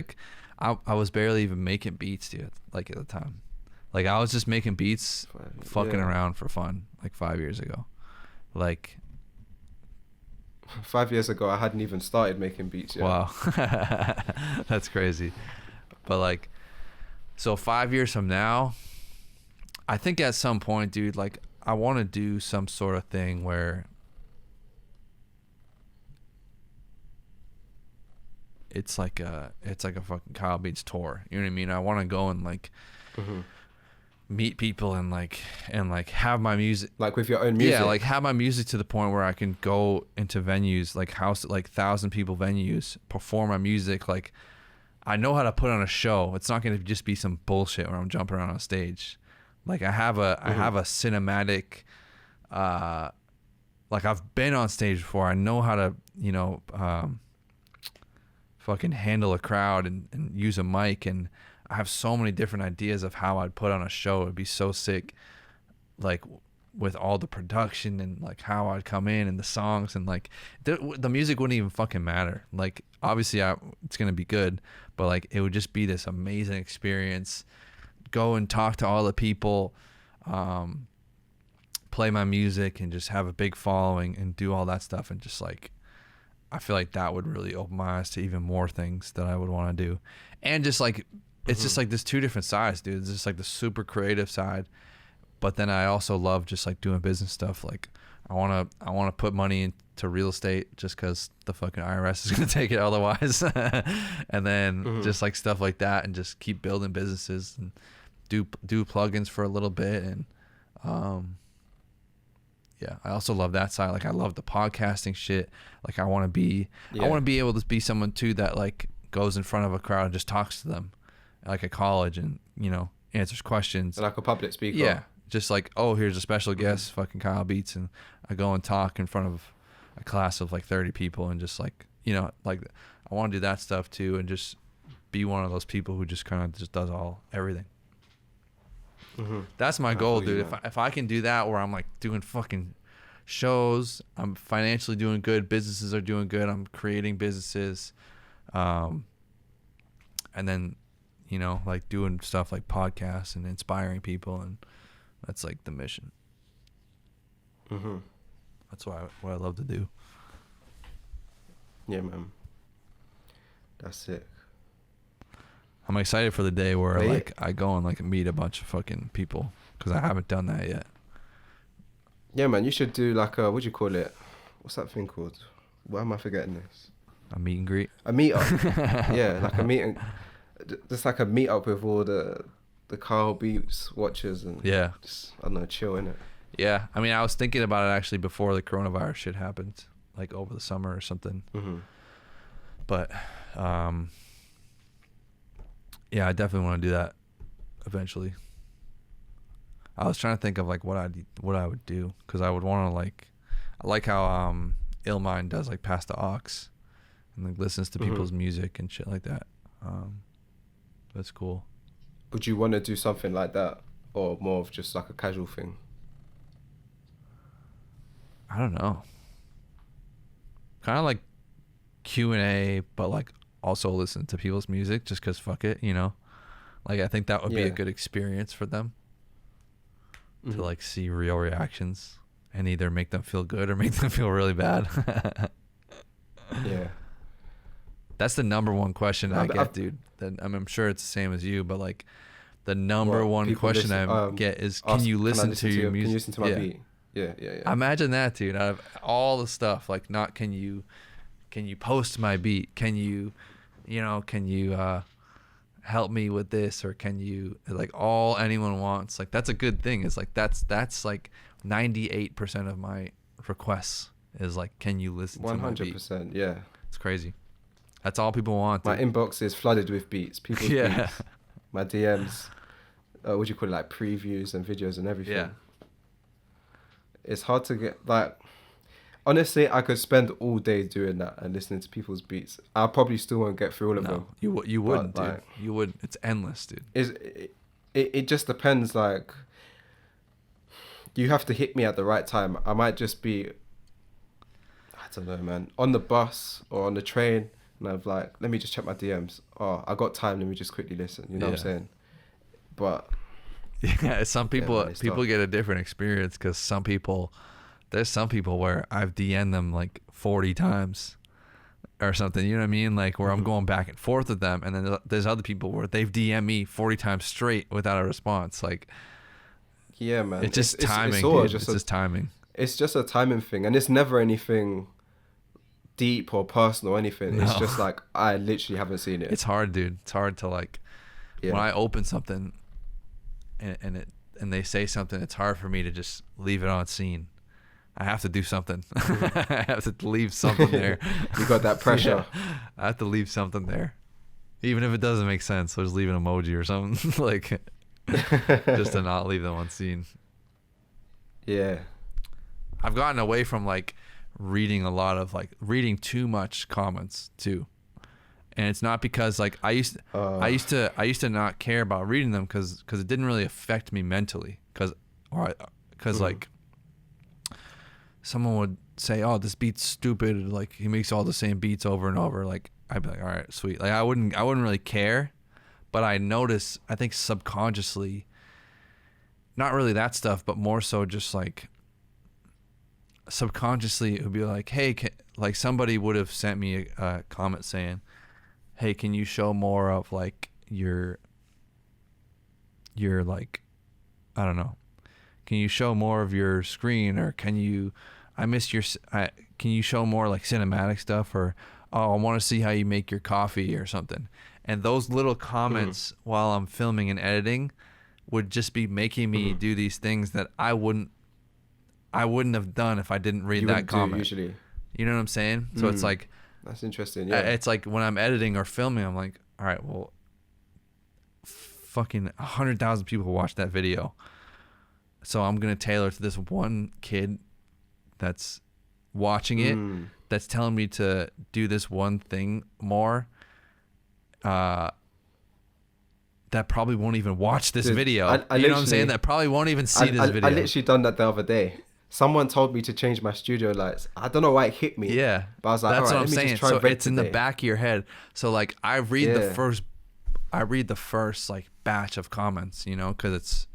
[SPEAKER 3] I was barely even making beats, dude. Like at the time, like I was just making beats, fucking around for fun. Like 5 years ago, like
[SPEAKER 1] 5 years ago, I hadn't even started making beats yet.
[SPEAKER 3] wow, that's crazy. But like, so 5 years from now, I think at some point, dude, like I want to do some sort of thing where it's like a fucking Kyle Beats tour. You know what I mean? I want to go and like meet people and like have my music,
[SPEAKER 1] like with your own music.
[SPEAKER 3] Yeah, like have my music to the point where I can go into venues like 1,000 people venues, perform my music. Like I know how to put on a show. It's not going to just be some bullshit where I'm jumping around on stage. Like I have a cinematic, like I've been on stage before. I know how to, you know, fucking handle a crowd and use a mic, and I have so many different ideas of how I'd put on a show. It'd be so sick, like with all the production and like how I'd come in and the songs and like the music wouldn't even fucking matter. Like obviously it's gonna be good, but like it would just be this amazing experience. Go and talk to all the people, play my music and just have a big following and do all that stuff, and just like I feel like that would really open my eyes to even more things that I would want to do. And just like it's just like there's two different sides, dude. It's just like the super creative side, but then I also love just like doing business stuff. Like I want to put money into real estate just because the fucking IRS is gonna take it otherwise, and then just like stuff like that, and just keep building businesses and do plugins for a little bit. And yeah, I also love that side. Like I love the podcasting shit. Like I want to be able to be someone too that like goes in front of a crowd and just talks to them like at college, and you know, answers questions
[SPEAKER 1] like a public speaker.
[SPEAKER 3] Yeah, just like, oh, here's a special guest, fucking Kyle Beats, and I go and talk in front of a class of like 30 people, and just like, you know, like I want to do that stuff too, and just be one of those people who just kind of just does everything. That's my goal, dude. If I can do that, where I'm like doing fucking shows, I'm financially doing good, businesses are doing good, I'm creating businesses, and then, you know, like doing stuff like podcasts and inspiring people, and that's like the mission. That's what I love to do.
[SPEAKER 1] Yeah, man. That's it.
[SPEAKER 3] I'm excited for the day where like I go and like meet a bunch of fucking people, because I haven't done that yet.
[SPEAKER 1] Yeah, man. You should do like a, what do you call it? What's that thing called? Why am I forgetting this?
[SPEAKER 3] A meet and greet.
[SPEAKER 1] A meetup. Yeah, like a meet, just like a meetup with all the Kyle Beats watchers, and just, I don't know, chill in it.
[SPEAKER 3] Yeah, I mean, I was thinking about it actually before the coronavirus shit happened, like over the summer or something. But yeah, I definitely want to do that eventually. I was trying to think of like what I would do, because I would want to like, I like how Illmind does like Pass the Aux and like listens to people's music and shit like that. That's cool.
[SPEAKER 1] Would you want to do something like that, or more of just like a casual thing?
[SPEAKER 3] I don't know. Kind of like Q&A, but like also listen to people's music just because fuck it, you know? Like I think that would be a good experience for them to like see real reactions and either make them feel good or make them feel really bad.
[SPEAKER 1] Yeah.
[SPEAKER 3] That's the number one question I get, dude. I'm sure it's the same as you, but like the number one question I get is, can you listen to your music?
[SPEAKER 1] Can you listen to my beat? Yeah.
[SPEAKER 3] Imagine that, dude. Out of all the stuff, like not can you post my beat? Can you help me with this, or can you, like, all anyone wants, like that's a good thing. Is like that's like 98% of my requests is like, can you listen to my beat?
[SPEAKER 1] 100%, yeah.
[SPEAKER 3] It's crazy. That's all people want.
[SPEAKER 1] My inbox is flooded with beats. People's beats. My DMs, what do you call it, like previews and videos and everything.
[SPEAKER 3] Yeah.
[SPEAKER 1] It's hard to get, like, honestly, I could spend all day doing that and listening to people's beats. I probably still won't get through all of them.
[SPEAKER 3] You wouldn't, dude. You wouldn't. It's endless, dude.
[SPEAKER 1] It just depends, like, you have to hit me at the right time. I might just be, don't know, man. On the bus or on the train, and I'm like, let me just check my DMs. Oh, I got time. Let me just quickly listen. You know what I'm saying? But
[SPEAKER 3] yeah, some people
[SPEAKER 1] man,
[SPEAKER 3] people get a different experience because there's some people where I've DM'd them like 40 times or something. You know what I mean? Like where I'm going back and forth with them, and then there's other people where they've DM'd me 40 times straight without a response. Like,
[SPEAKER 1] yeah, man.
[SPEAKER 3] it's just timing.
[SPEAKER 1] It's all
[SPEAKER 3] dude.
[SPEAKER 1] just
[SPEAKER 3] it's just timing.
[SPEAKER 1] It's just a timing thing, and it's never anything deep or personal or anything.
[SPEAKER 3] No.
[SPEAKER 1] It's just like I literally haven't seen it.
[SPEAKER 3] It's hard, dude. It's hard to like when I open something and they say something, it's hard for me to just leave it on scene. I have to do something. I have to leave something there.
[SPEAKER 1] You got that pressure.
[SPEAKER 3] Yeah. I have to leave something there. Even if it doesn't make sense, I'll just leave an emoji or something like just to not leave them on scene.
[SPEAKER 1] Yeah.
[SPEAKER 3] I've gotten away from like reading too much comments too. And it's not because like I used to not care about reading them because it didn't really affect me mentally because like someone would say, oh, this beat's stupid, like he makes all the same beats over and over, like I'd be like, all right, sweet. Like I wouldn't really care, but I notice, I think subconsciously, not really that stuff, but more so just like subconsciously it would be like, hey, like somebody would have sent me a comment saying, hey, can you show more of like your like, I don't know, can you show more of your screen, or can you show more like cinematic stuff, or oh, I want to see how you make your coffee or something. And those little comments while I'm filming and editing would just be making me do these things that I wouldn't have done if I didn't read that comment.
[SPEAKER 1] Usually.
[SPEAKER 3] You know what I'm saying? So it's like,
[SPEAKER 1] that's interesting. Yeah.
[SPEAKER 3] It's like when I'm editing or filming, I'm like, all right, well, fucking 100,000 people watched that video, so I'm gonna tailor to this one kid that's watching it, that's telling me to do this one thing more. That probably won't even watch this video.
[SPEAKER 1] I
[SPEAKER 3] you know what I'm saying? That probably won't even see this video.
[SPEAKER 1] I literally done that the other day. Someone told me to change my studio lights. I don't know why it hit me.
[SPEAKER 3] Yeah,
[SPEAKER 1] but I was like,
[SPEAKER 3] that's
[SPEAKER 1] all right,
[SPEAKER 3] what I'm saying.
[SPEAKER 1] Just try
[SPEAKER 3] so
[SPEAKER 1] red
[SPEAKER 3] it's
[SPEAKER 1] today.
[SPEAKER 3] in the back of your head. So like I read the first like batch of comments, you know, because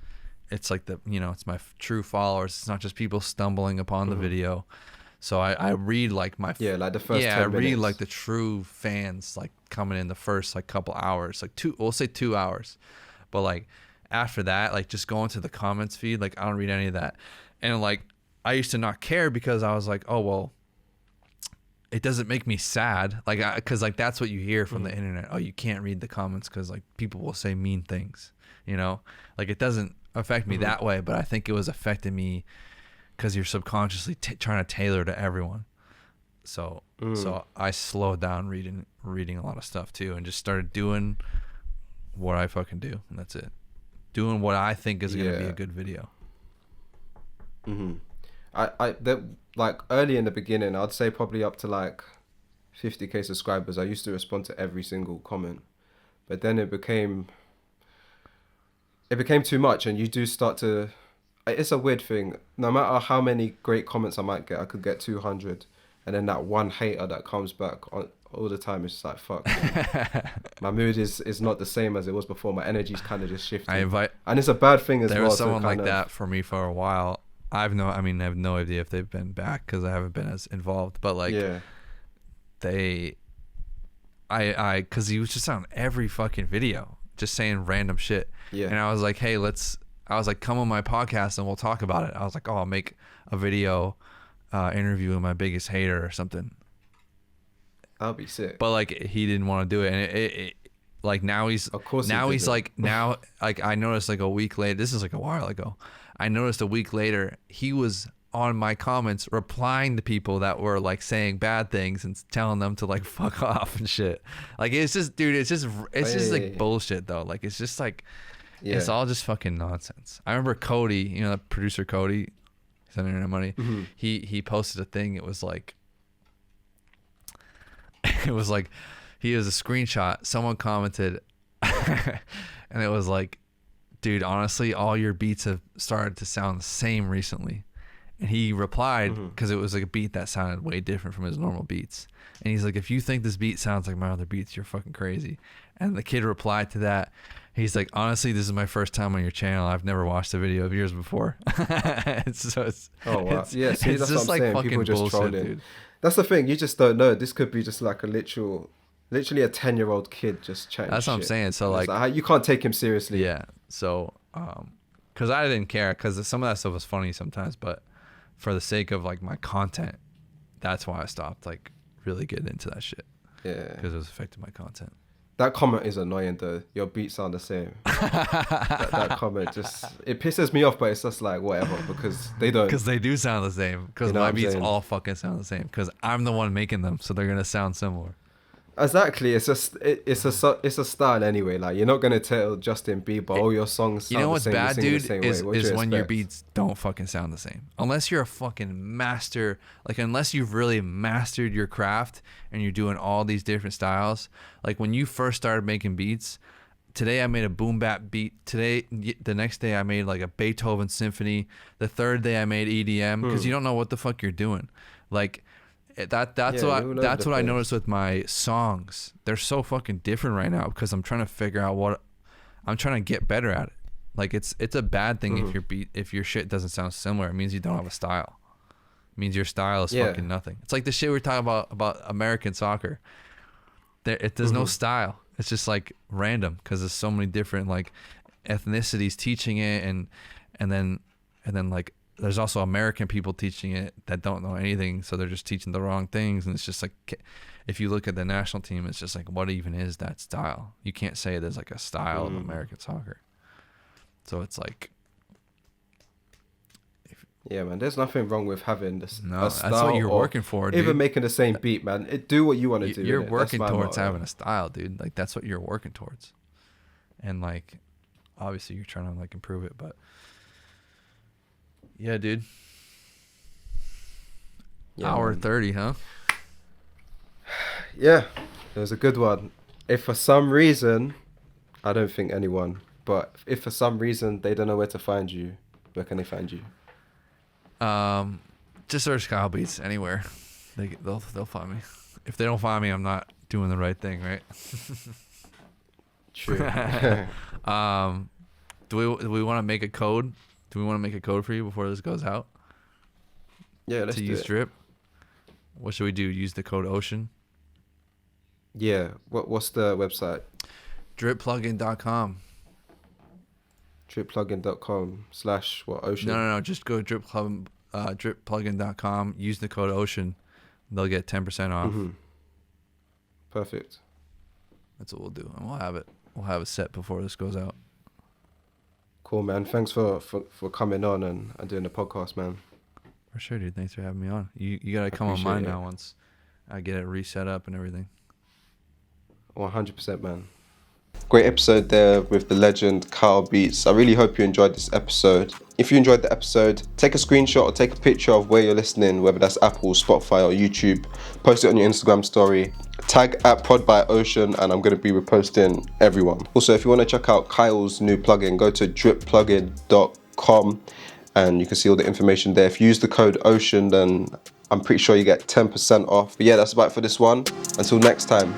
[SPEAKER 3] it's like the, you know, it's my true followers. It's not just people stumbling upon the video. So I read like my
[SPEAKER 1] like the first 10
[SPEAKER 3] I read
[SPEAKER 1] minutes.
[SPEAKER 3] like the true fans like coming in the first like couple hours, like we'll say 2 hours, but like after that, like just going to the comments feed, like I don't read any of that. And like I used to not care because I was like, oh well, it doesn't make me sad, like because like that's what you hear from the internet. Oh, you can't read the comments because like people will say mean things, you know, like it doesn't affect me that way, but I think it was affecting me because you're subconsciously trying to tailor to everyone. So I slowed down reading a lot of stuff too, and just started doing what I fucking do, and that's it. Doing what I think is gonna be a good video.
[SPEAKER 1] Like early in the beginning, I'd say probably up to like 50k subscribers, I used to respond to every single comment, but then it became too much, and you do start to. It's a weird thing. No matter how many great comments I might get, I could get 200, and then that one hater that comes back all the time, it's just like, fuck. My mood is not the same as it was before. My energy's kind of just shifting. And it's a bad thing as well.
[SPEAKER 3] There was someone like that for me for a while. I have no idea if they've been back because I haven't been as involved. But like, because he was just on every fucking video, just saying random shit. Yeah. And I was like, hey, come on my podcast and we'll talk about it. I was like, oh, I'll make a video interviewing my biggest hater or something.
[SPEAKER 1] That'll be sick.
[SPEAKER 3] But like he didn't want to do it, and it like now he's like now like I noticed like a week later. This is like a while ago. I noticed a week later he was on my comments replying to people that were like saying bad things and telling them to like fuck off and shit. Like it's just, dude, it's just like bullshit though. Like it's just like it's all just fucking nonsense. I remember Cody, you know, that producer Cody, he's on Internet Money. He posted a thing. It was like he was a screenshot. Someone commented and it was like, dude, honestly, all your beats have started to sound the same recently. And he replied, because it was like a beat that sounded way different from his normal beats. And he's like, if you think this beat sounds like my other beats, you're fucking crazy. And the kid replied to that. He's like, honestly, this is my first time on your channel. I've never watched a video of yours before.
[SPEAKER 1] Oh, wow.
[SPEAKER 3] It's
[SPEAKER 1] Yeah, see,
[SPEAKER 3] it's
[SPEAKER 1] that's
[SPEAKER 3] just
[SPEAKER 1] what I'm
[SPEAKER 3] like
[SPEAKER 1] saying.
[SPEAKER 3] fucking
[SPEAKER 1] People just
[SPEAKER 3] bullshit,
[SPEAKER 1] trolling.
[SPEAKER 3] dude.
[SPEAKER 1] That's the thing. You just don't know. This could be just like literally a 10-year-old kid just chatting
[SPEAKER 3] That's what I'm
[SPEAKER 1] shit.
[SPEAKER 3] saying. So
[SPEAKER 1] It's
[SPEAKER 3] like,
[SPEAKER 1] you can't take him seriously.
[SPEAKER 3] yeah. So, because I didn't care, because some of that stuff was funny sometimes, but for the sake of like my content, that's why I stopped like really getting into that shit.
[SPEAKER 1] Yeah.
[SPEAKER 3] Because it was affecting my content.
[SPEAKER 1] That comment is annoying though. Your beats sound the same. that comment it pisses me off, but it's just like whatever, because they don't.
[SPEAKER 3] Because they do sound the same. Because
[SPEAKER 1] You know
[SPEAKER 3] my
[SPEAKER 1] what I'm
[SPEAKER 3] beats
[SPEAKER 1] saying?
[SPEAKER 3] all fucking sound the same. Because I'm the one making them, so they're gonna sound similar.
[SPEAKER 1] Exactly. It's a style anyway. Like, you're not gonna tell Justin Bieber, oh, your songs sound
[SPEAKER 3] You know
[SPEAKER 1] the
[SPEAKER 3] what's
[SPEAKER 1] same, you
[SPEAKER 3] bad,
[SPEAKER 1] sing it the
[SPEAKER 3] dude,
[SPEAKER 1] same way.
[SPEAKER 3] is
[SPEAKER 1] What do you
[SPEAKER 3] when your
[SPEAKER 1] expect?
[SPEAKER 3] beats don't fucking sound the same. Unless you're a fucking master, like unless you've really mastered your craft and you're doing all these different styles. Like when you first started making beats, today I made a boom bap beat. The next day I made like a Beethoven symphony. The third day I made EDM, because you don't know what the fuck you're doing. Like that's
[SPEAKER 1] Yeah, you're all over
[SPEAKER 3] what
[SPEAKER 1] the
[SPEAKER 3] I
[SPEAKER 1] place.
[SPEAKER 3] noticed with my songs. They're so fucking different right now because I'm trying to figure out what I'm trying to get better at it. Like it's a bad thing if your shit doesn't sound similar. It means you don't have a style. It means your style is fucking nothing. It's like the shit we were talking about American soccer. There's no style. It's just like random because there's so many different like ethnicities teaching it, and then like there's also American people teaching it that don't know anything, so they're just teaching the wrong things. And it's just like, if you look at the national team, it's just like, what even is that style? You can't say there's like a style of American soccer. So it's like,
[SPEAKER 1] Yeah, man. There's nothing wrong with having this.
[SPEAKER 3] no,
[SPEAKER 1] a
[SPEAKER 3] that's
[SPEAKER 1] style
[SPEAKER 3] what you're
[SPEAKER 1] or
[SPEAKER 3] working for, dude.
[SPEAKER 1] Even making the same beat, man. Do what you want to do.
[SPEAKER 3] You're
[SPEAKER 1] innit?
[SPEAKER 3] working
[SPEAKER 1] That's my
[SPEAKER 3] towards
[SPEAKER 1] motto.
[SPEAKER 3] having a style, dude. Like that's what you're working towards. And like, obviously you're trying to like improve it, but yeah, dude.
[SPEAKER 1] Yeah,
[SPEAKER 3] Hour
[SPEAKER 1] man.
[SPEAKER 3] 30, huh?
[SPEAKER 1] Yeah, it was a good one. If for some reason, I don't think anyone, but if for some reason they don't know where to find you, where can they find you?
[SPEAKER 3] Just search Kyle Beats anywhere. They'll find me. If they don't find me, I'm not doing the right thing, right?
[SPEAKER 1] True.
[SPEAKER 3] Do we want to make a code? Do we want to make a code for you before this goes out?
[SPEAKER 1] Yeah, let's
[SPEAKER 3] to
[SPEAKER 1] do
[SPEAKER 3] use
[SPEAKER 1] it.
[SPEAKER 3] Drip? What should we do? Use the code OCEAN?
[SPEAKER 1] Yeah. What's the website?
[SPEAKER 3] DripPlugin.com.
[SPEAKER 1] Dripplugin.com/ocean.
[SPEAKER 3] No. Just go to DripPlugin.com. Use the code OCEAN. They'll get 10% off.
[SPEAKER 1] Perfect.
[SPEAKER 3] That's what we'll do, and we'll have it. We'll have it set before this goes out.
[SPEAKER 1] Cool, man. Thanks for coming on and doing the podcast, man.
[SPEAKER 3] For sure, dude. Thanks for having me on. You gotta come on
[SPEAKER 1] appreciate
[SPEAKER 3] mine
[SPEAKER 1] it.
[SPEAKER 3] now once I get it reset up and everything.
[SPEAKER 1] 100%, man. Great episode there with the legend Kyle Beats. I really hope you enjoyed this episode. If you enjoyed the episode, take a screenshot or take a picture of where you're listening, whether that's Apple, Spotify, or YouTube. Post it on your Instagram story. Tag at @ProdByOcean, and I'm going to be reposting everyone. Also, if you want to check out Kyle's new plugin, go to dripplugin.com and you can see all the information there. If you use the code OCEAN, then I'm pretty sure you get 10% off. But yeah, that's about it for this one. Until next time.